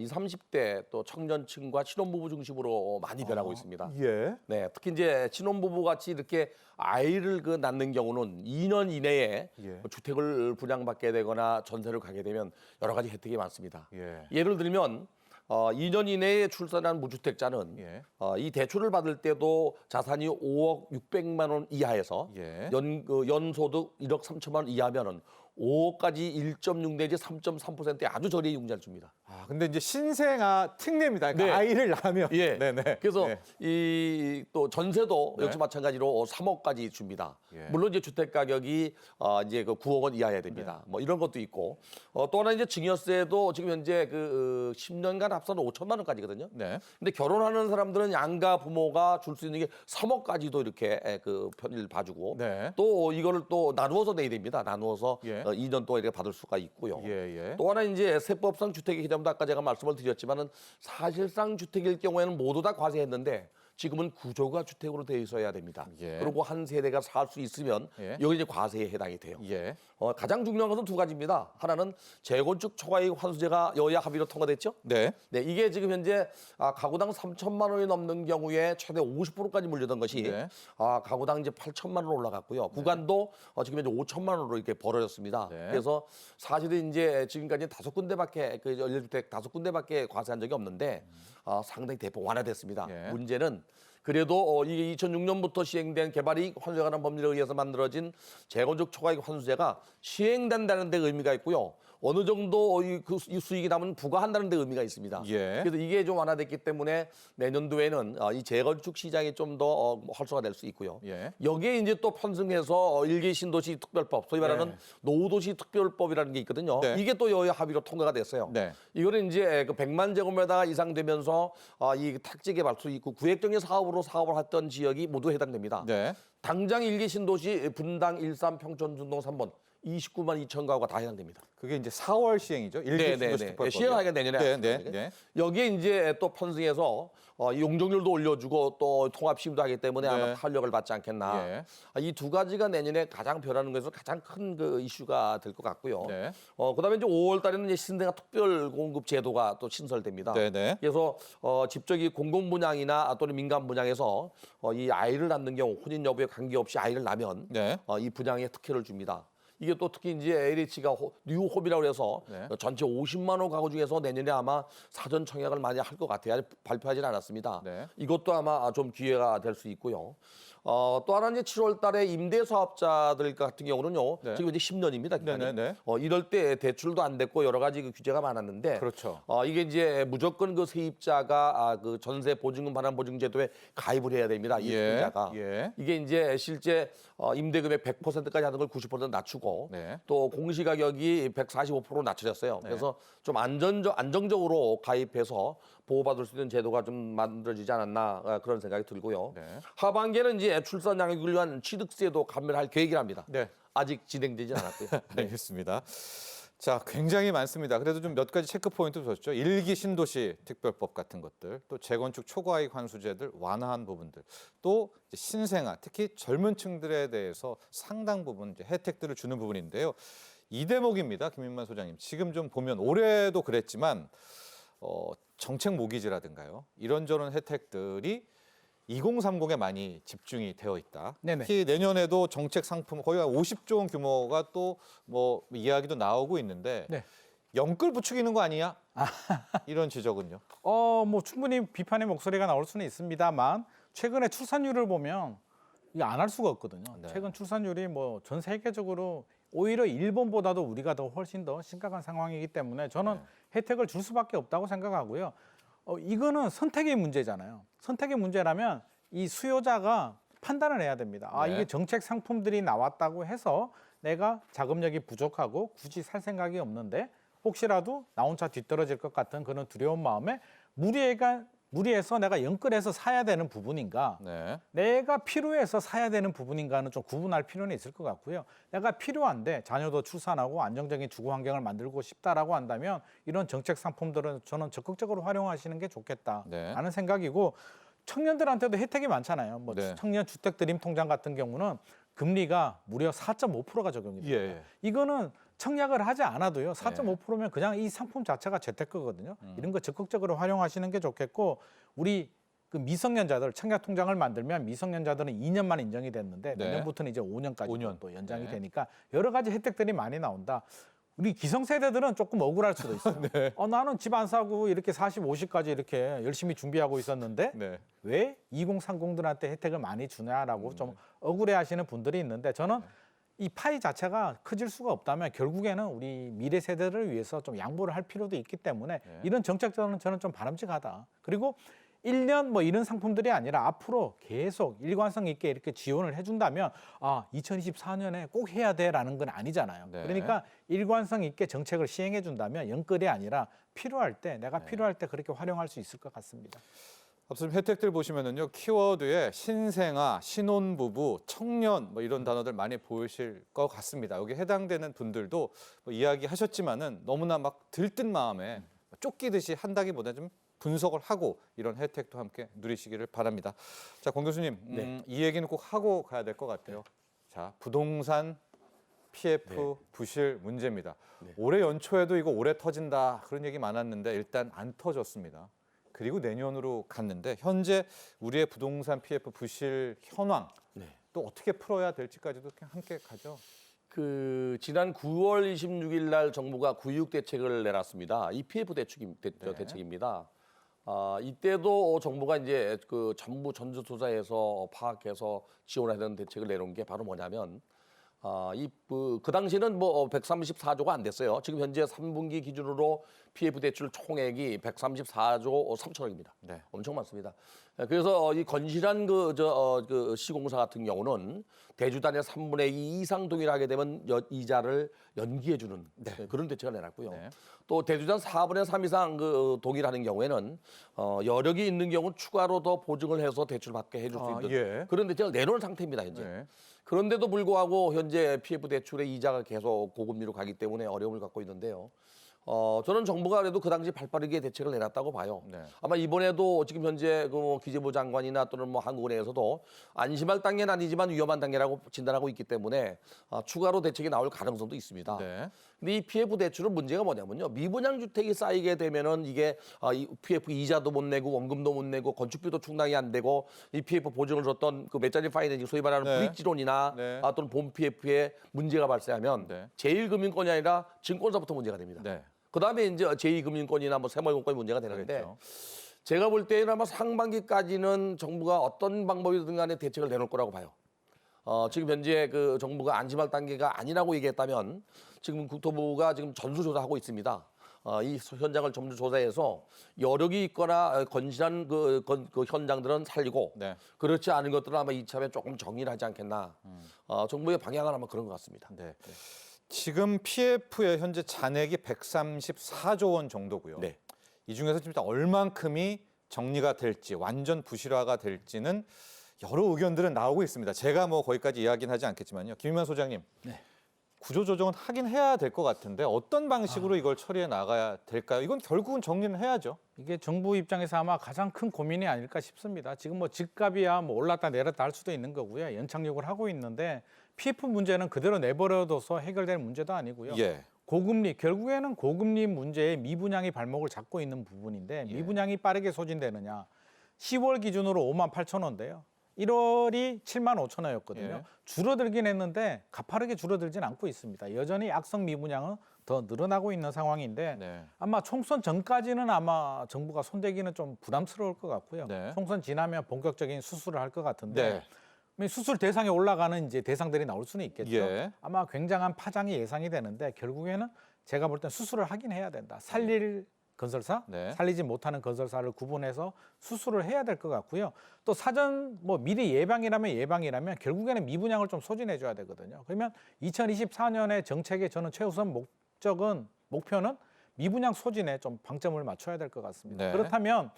20, 30대 또 청년층과 신혼부부 중심으로 많이 변하고 있습니다. 예. 네, 특히 이제 신혼부부 같이 이렇게 아이를 낳는 경우는 2년 이내에 예. 주택을 분양받게 되거나 전세를 가게 되면 여러 가지 혜택이 많습니다. 예. 예를 들면 2년 이내에 출산한 무주택자는 예. 이 대출을 받을 때도 자산이 5억 600만 원 이하에서 예. 연소득 1억 3천만 원 이하면은 5억까지 1.6 내지 3.3%의 아주 저리의 융자를 줍니다. 아, 근데 이제 신생아 특례입니다. 그러니까 네. 아이를 낳으면. 예. 네네. 그래서 예. 이 또 전세도 네. 역시 마찬가지로 3억까지 줍니다. 예. 물론 이제 주택 가격이 이제 그 9억 원 이하여야 됩니다. 뭐 이런 것도 있고 또 하나 이제 증여세도 지금 현재 그 10년간 합산은 5천만 원까지거든요. 네. 근데 결혼하는 사람들은 양가 부모가 줄 수 있는 게 3억까지도 이렇게 그 편의를 봐주고 네. 또 이거를 또 나누어서 내야 됩니다. 나누어서 예. 2년 동안 이렇게 받을 수가 있고요. 예. 예. 또 하나 이제 세법상 주택의 개념도 아까 제가 말씀을 드렸지만은 사실상 주택일 경우에는 모두 다 과세했는데 지금은 구조가 주택으로 되어 있어야 됩니다. 예. 그리고 한 세대가 살 수 있으면 예. 여기 이제 과세에 해당이 돼요. 예. 가장 중요한 것은 두 가지입니다. 하나는 재건축 초과이익 환수제가 여야 합의로 통과됐죠. 네. 네, 이게 지금 현재 가구당 3천만 원이 넘는 경우에 최대 50%까지 물려던 것이 네. 가구당 이제 8천만 원 올라갔고요. 구간도 지금 현재 5천만 원으로 이렇게 벌어졌습니다. 네. 그래서 사실은 이제 지금까지 5군데밖에 그 연립주택 5군데밖에 과세한 적이 없는데 상당히 대폭 완화됐습니다. 예. 문제는 그래도 이게 2006년부터 시행된 개발이익 환수에 관한 법률에 의해서 만들어진 재건축 초과이익 환수제가 시행된다는 데 의미가 있고요. 어느 정도 이 수익이 남으면 부과한다는 데 의미가 있습니다. 예. 그래서 이게 좀 완화됐기 때문에 내년도에는 이 재건축 시장이 좀 더 활성화될 수 있고요. 예. 여기에 이제 또 편승해서 일개 신도시 특별법, 소위 말하는 노후도시 특별법이라는 게 있거든요. 네. 이게 또 여야 합의로 통과가 됐어요. 네. 이거는 이제 그 100만 제곱미터 이상 되면서 이 택지 개발 수익, 구획정의 사업으로 사업을 했던 지역이 모두 해당됩니다. 네. 당장 일개 신도시 분당, 일산, 평촌, 중동 3번 29만 2천 가구가 다 해당됩니다. 그게 이제 4월 시행이죠. 시행하기가 내년에. 네. 여기에 이제 또 편승해서 용적률도 올려주고 또 통합 시험도 하기 때문에 아마 네. 탄력을 받지 않겠나. 예. 이 두 가지가 내년에 가장 변하는 것에서 가장 큰 그 이슈가 될 것 같고요. 네. 그다음에 이제 5월 달에는 이제 신생아 특별 공급 제도가 또 신설됩니다. 네네. 그래서 집적이 공공 분양이나 또는 민간 분양에서 이 아이를 낳는 경우 혼인 여부에 관계없이 아이를 낳으면 네. 이 분양에 특혜를 줍니다. 이게 또 특히 이제 LH가 뉴홈이라고 해서 네. 전체 50만 호 가구 중에서 내년에 아마 사전 청약을 많이 할 것 같아요. 아직 발표하지는 않았습니다. 네. 이것도 아마 좀 기회가 될 수 있고요. 또 하나 이제 7월 달에 임대 사업자들 같은 경우는요. 네. 지금 이제 10년입니다. 네네네. 이럴 때 대출도 안 됐고 여러 가지 그 규제가 많았는데 그렇죠. 이게 이제 무조건 그 세입자가 그 전세 보증금 반환 보증 제도에 가입을 해야 됩니다. 이 세입자가. 예. 이게 이제 실제 임대금의 100%까지 하는 걸 90% 낮추고 낮춰졌고 네. 또 공시가격이 145% 낮춰졌어요. 그래서 좀 안정적으로 가입해서 보호받을 수 있는 제도가 좀 만들어지지 않았나 그런 생각이 들고요. 네. 하반기에는 이제 출산양육을 위한 취득세도 감면할 계획이랍니다. 네. 아직 진행되지 않았고요. 알겠습니다. 자, 굉장히 많습니다. 그래도 좀 몇 가지 체크 포인트 줬죠. 일기 신도시 특별법 같은 것들, 또 재건축 초과이익 환수제들 완화한 부분들, 또 이제 신생아, 특히 젊은 층들에 대해서 상당 부분 이제 혜택들을 주는 부분인데요. 이 대목입니다, 김인만 소장님. 지금 좀 보면 올해도 그랬지만 정책 모기지라든가요, 이런저런 혜택들이 2030에 많이 집중이 되어 있다. 네네. 특히 내년에도 정책 상품 거의 한 50조 원 규모가 또 뭐 이야기도 나오고 있는데 네. 영끌 부추기는 거 아니야? 이런 지적은요. 뭐 충분히 비판의 목소리가 나올 수는 있습니다만 최근에 출산율을 보면 이거 안 할 수가 없거든요. 네. 최근 출산율이 뭐 전 세계적으로 오히려 일본보다도 우리가 더 훨씬 더 심각한 상황이기 때문에 저는 네. 혜택을 줄 수밖에 없다고 생각하고요. 이거는 선택의 문제잖아요. 선택의 문제라면 이 수요자가 판단을 해야 됩니다. 네. 이게 정책 상품들이 나왔다고 해서 내가 자금력이 부족하고 굳이 살 생각이 없는데 혹시라도 나 혼자 뒤떨어질 것 같은 그런 두려운 마음에 무리해서 내가 연끌해서 사야 되는 부분인가, 네. 내가 필요해서 사야 되는 부분인가는 좀 구분할 필요는 있을 것 같고요. 내가 필요한데 자녀도 출산하고 안정적인 주거 환경을 만들고 싶다라고 한다면 이런 정책 상품들은 저는 적극적으로 활용하시는 게 좋겠다라는 네. 생각이고, 청년들한테도 혜택이 많잖아요. 뭐 네. 청년 주택 드림 통장 같은 경우는 금리가 무려 4.5%가 적용이 됩니다. 예. 이거는 청약을 하지 않아도요. 4.5%면 그냥 이 상품 자체가 재테크거든요. 이런 거 적극적으로 활용하시는 게 좋겠고, 우리 그 미성년자들 청약 통장을 만들면 미성년자들은 2년만 인정이 됐는데 네. 내년부터는 이제 5년까지 5년. 또 연장이 네. 되니까 여러 가지 혜택들이 많이 나온다. 우리 기성세대들은 조금 억울할 수도 있어요. 네. 나는 집 안 사고 이렇게 40, 50까지 이렇게 열심히 준비하고 있었는데 네. 왜 2030들한테 혜택을 많이 주냐라고 좀 억울해하시는 분들이 있는데, 저는 이 파이 자체가 커질 수가 없다면 결국에는 우리 미래 세대를 위해서 좀 양보를 할 필요도 있기 때문에 이런 정책들은 저는 좀 바람직하다. 그리고 1년 뭐 이런 상품들이 아니라 앞으로 계속 일관성 있게 이렇게 지원을 해준다면 2024년에 꼭 해야 돼라는 건 아니잖아요. 네. 그러니까 일관성 있게 정책을 시행해 준다면 연끌이 아니라 필요할 때 내가 필요할 때 그렇게 활용할 수 있을 것 같습니다. 앞서 혜택들 보시면은요, 키워드에 신생아, 신혼부부, 청년 뭐 이런 단어들 많이 보이실 것 같습니다. 여기 해당되는 분들도 뭐 이야기하셨지만은 너무나 막 들뜬 마음에 쫓기듯이 한다기보다 좀 분석을 하고 이런 혜택도 함께 누리시기를 바랍니다. 자, 권 교수님, 이 얘기는 꼭 하고 가야 될 것 같아요. 자, 부동산 PF 부실 문제입니다. 올해 연초에도 이거 올해 터진다 그런 얘기 많았는데 일단 안 터졌습니다. 그리고 내년으로 갔는데 현재 우리의 부동산 PF 부실 현황 또 어떻게 풀어야 될지까지도 함께 가죠. 지난 9월 26일 날 정부가 구육 대책을 내놨습니다. EPF 대책입니다. 이때도 정부가 이제 그 전부 전수조사해서 파악해서 지원해야 되는 대책을 내놓은 게 바로 뭐냐면 그 당시는 뭐 134조가 안 됐어요. 지금 현재 3분기 기준으로 PF 대출 총액이 134조 3천억입니다. 네. 엄청 많습니다. 그래서 이 건실한 그 시공사 같은 경우는 대주단의 3분의 2 이상 동일하게 되면 이자를 연기해주는 그런 대책을 내놨고요. 네. 또 대주단 4분의 3 이상 그 동일하는 경우에는 여력이 있는 경우 추가로 더 보증을 해서 대출 받게 해줄 수 있는 그런 대책을 내놓은 상태입니다 현재. 네. 그런데도 불구하고 현재 PF 대출의 이자가 계속 고금리로 가기 때문에 어려움을 갖고 있는데요. 저는 정부가 그래도 그 당시 발빠르게 대책을 내놨다고 봐요. 네. 아마 이번에도 지금 현재 그 기재부 장관이나 또는 뭐 한국은행에서도 안심할 단계는 아니지만 위험한 단계라고 진단하고 있기 때문에 추가로 대책이 나올 가능성도 있습니다. 네. 근데 이 PF 대출은 문제가 뭐냐면요. 미분양 주택이 쌓이게 되면은 이게 이 PF 이자도 못 내고 원금도 못 내고 건축비도 충당이 안 되고 이 PF 보증을 줬던 그 메자리 파이낸싱 소위 말하는 브릿지론이나 또는 본 PF에 문제가 발생하면 제1금융권이 아니라 증권사부터 문제가 됩니다. 네. 그다음에 이제 제2금융권이나 뭐 새마을금권이 문제가 되는데 그렇죠. 제가 볼 때는 아마 상반기까지는 정부가 어떤 방법이든 간에 대책을 내놓을 거라고 봐요. 지금 현재 그 정부가 안심할 단계가 아니라고 얘기했다면 지금 국토부가 지금 전수조사하고 있습니다. 이 현장을 좀 더 조사해서 여력이 있거나 건실한 그 현장들은 살리고 네. 그렇지 않은 것들은 아마 이참에 조금 정리를 하지 않겠나. 정부의 방향은 아마 그런 것 같습니다. 네. 지금 PF의 현재 잔액이 134조 원 정도고요. 네. 이 중에서 지금 얼만큼이 정리가 될지, 완전 부실화가 될지는 여러 의견들은 나오고 있습니다. 제가 뭐 거기까지 이야기는 하지 않겠지만요. 김인만 소장님, 네. 구조조정은 하긴 해야 될 것 같은데 어떤 방식으로 이걸 처리해 나가야 될까요? 이건 결국은 정리는 해야죠. 이게 정부 입장에서 아마 가장 큰 고민이 아닐까 싶습니다. 지금 뭐 집값이야 뭐 올랐다 내렸다 할 수도 있는 거고요. 연착륙을 하고 있는데 PF 문제는 그대로 내버려둬서 해결될 문제도 아니고요. 예. 고금리, 결국에는 고금리 문제에 미분양이 발목을 잡고 있는 부분인데 예. 미분양이 빠르게 소진되느냐. 10월 기준으로 5만 8천 원대요. 1월이 7만 5천 원이었거든요. 예. 줄어들긴 했는데 가파르게 줄어들진 않고 있습니다. 여전히 악성 미분양은 더 늘어나고 있는 상황인데 네. 아마 총선 전까지는 아마 정부가 손대기는 좀 부담스러울 것 같고요. 네. 총선 지나면 본격적인 수술을 할 것 같은데 네. 수술 대상에 올라가는 이제 대상들이 나올 수는 있겠죠. 예. 아마 굉장한 파장이 예상이 되는데 결국에는 제가 볼 땐 수술을 하긴 해야 된다. 살릴 건설사, 네. 살리지 못하는 건설사를 구분해서 수술을 해야 될 것 같고요. 또 사전 뭐 미리 예방이라면 결국에는 미분양을 좀 소진해 줘야 되거든요. 그러면 2024년의 정책의 저는 최우선 목표는 미분양 소진에 좀 방점을 맞춰야 될 것 같습니다. 네. 그렇다면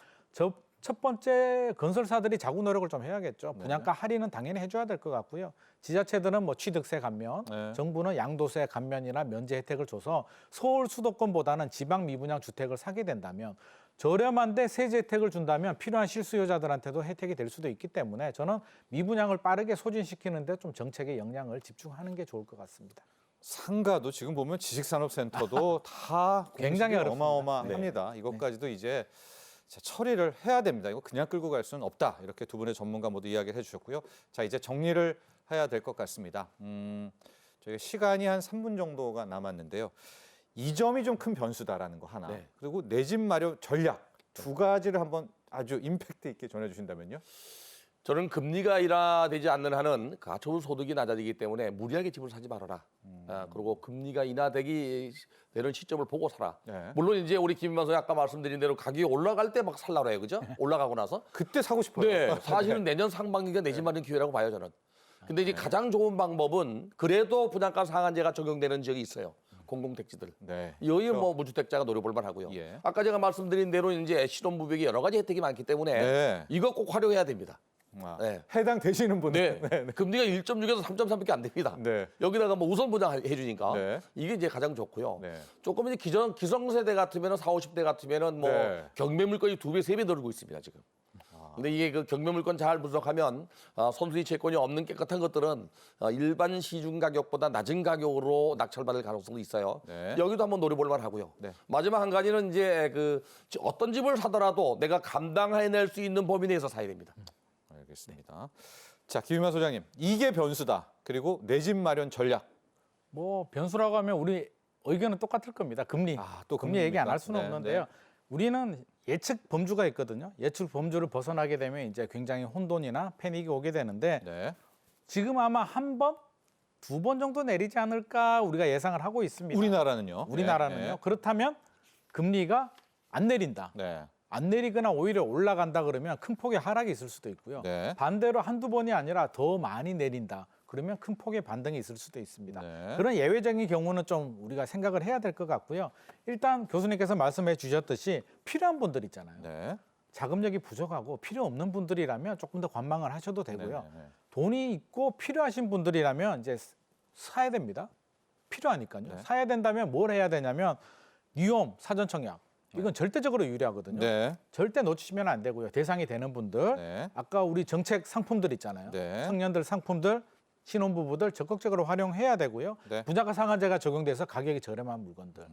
첫 번째 건설사들이 자구 노력을 좀 해야겠죠. 네. 분양가 할인은 당연히 해줘야 될 것 같고요. 지자체들은 뭐 취득세 감면, 네. 정부는 양도세 감면이나 면제 혜택을 줘서 서울 수도권보다는 지방 미분양 주택을 사게 된다면 저렴한데 세제 혜택을 준다면 필요한 실수요자들한테도 혜택이 될 수도 있기 때문에 저는 미분양을 빠르게 소진시키는데 좀 정책의 역량을 집중하는 게 좋을 것 같습니다. 상가도 지금 보면 지식산업센터도 다 굉장히 공식이 어렵습니다. 어마어마합니다. 이것까지도 이제 처리를 해야 됩니다. 이거 그냥 끌고 갈 수는 없다. 이렇게 두 분의 전문가 모두 이야기를 해주셨고요. 자, 이제 정리를 해야 될 것 같습니다. 저희 시간이 한 3분 정도가 남았는데요. 이 점이 좀 큰 변수다라는 거 하나. 네. 그리고 내 집 마련 전략 두 가지를 한번 아주 임팩트 있게 전해주신다면요. 저는 금리가 인하되지 않는 한은 가처분 소득이 낮아지기 때문에 무리하게 집을 사지 말아라. 그리고 금리가 인하되기 되는 시점을 보고 사라. 네. 물론 이제 우리 김인만 선생님 아까 말씀드린 대로 가격이 올라갈 때 막 살라고 해요, 그죠? 올라가고 나서. 그때 사고 싶어요. 네, 사실은 내년 상반기가 내 집 마련 기회라고 봐요, 저는. 근데 이제 가장 좋은 방법은 그래도 분양가 상한제가 적용되는 지역이 있어요. 공공택지들. 네. 여기 뭐 무주택자가 노려볼 만하고요. 예. 아까 제가 말씀드린 대로 이제 신혼부부에게 여러 가지 혜택이 많기 때문에 네. 이거 꼭 활용해야 됩니다. 아, 네. 해당되시는 분들. 네. 금리가 1.6에서 3.3밖에 안 됩니다. 네. 여기다가 뭐 우선 분양해 주니까 네. 이게 이제 가장 좋고요. 네. 조금 이제 기성세대 같으면은 40, 50대 같으면은 뭐 네. 경매 물건이 2배, 3배 늘고 있습니다, 지금. 근데 이게 그 경매 물건 잘 분석하면 선수의 채권이 없는 깨끗한 것들은 일반 시중 가격보다 낮은 가격으로 낙찰받을 가능성도 있어요. 네. 여기도 한번 노려볼 만하고요. 네. 마지막 한 가지는 이제 그 어떤 집을 사더라도 내가 감당해낼 수 있는 범위 내에서 사야 됩니다. 알겠습니다. 자, 김유만 소장님, 이게 변수다. 그리고 내 집 마련 전략. 뭐 변수라고 하면 우리 의견은 똑같을 겁니다. 금리. 또 금리 얘기 안 할 수는 네, 없는데요. 네. 우리는 예측 범주가 있거든요. 예측 범주를 벗어나게 되면 이제 굉장히 혼돈이나 패닉이 오게 되는데 네. 지금 아마 한 번, 두 번 정도 내리지 않을까 우리가 예상을 하고 있습니다. 우리나라는요? 우리나라는요. 네. 그렇다면 금리가 안 내린다. 네. 안 내리거나 오히려 올라간다 그러면 큰 폭의 하락이 있을 수도 있고요. 네. 반대로 한두 번이 아니라 더 많이 내린다. 그러면 큰 폭의 반등이 있을 수도 있습니다. 네. 그런 예외적인 경우는 좀 우리가 생각을 해야 될 것 같고요. 일단 교수님께서 말씀해 주셨듯이 필요한 분들 있잖아요. 네. 자금력이 부족하고 필요 없는 분들이라면 조금 더 관망을 하셔도 되고요. 네. 돈이 있고 필요하신 분들이라면 이제 사야 됩니다. 필요하니까요. 네. 사야 된다면 뭘 해야 되냐면 뉴홈 사전 청약. 이건 절대적으로 유리하거든요. 네. 절대 놓치시면 안 되고요. 대상이 되는 분들, 네. 아까 우리 정책 상품들 있잖아요. 네. 청년들 상품들, 신혼부부들 적극적으로 활용해야 되고요. 네. 분양가 상한제가 적용돼서 가격이 저렴한 물건들.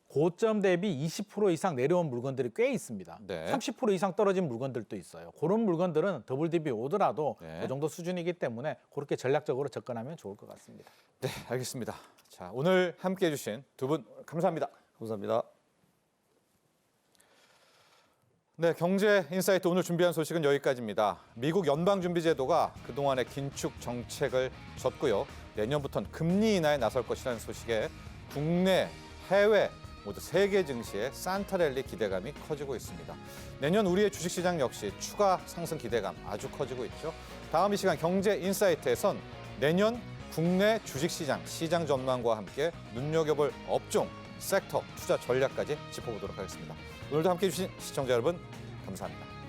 고점 대비 20% 이상 내려온 물건들이 꽤 있습니다. 네. 30% 이상 떨어진 물건들도 있어요. 그런 물건들은 더블 DB 오더라도 네. 그 정도 수준이기 때문에 그렇게 전략적으로 접근하면 좋을 것 같습니다. 네, 알겠습니다. 자, 오늘 함께해 주신 두 분 감사합니다. 감사합니다. 네, 경제 인사이트 오늘 준비한 소식은 여기까지입니다. 미국 연방준비제도가 그동안의 긴축 정책을 졌고요. 내년부터는 금리 인하에 나설 것이라는 소식에 국내, 해외 모두 세계 증시의 산타랠리 기대감이 커지고 있습니다. 내년 우리의 주식시장 역시 추가 상승 기대감 아주 커지고 있죠. 다음 이 시간 경제 인사이트에선 내년 국내 주식시장 시장 전망과 함께 눈여겨볼 업종, 섹터, 투자 전략까지 짚어보도록 하겠습니다. 오늘도 함께해 주신 시청자 여러분 감사합니다.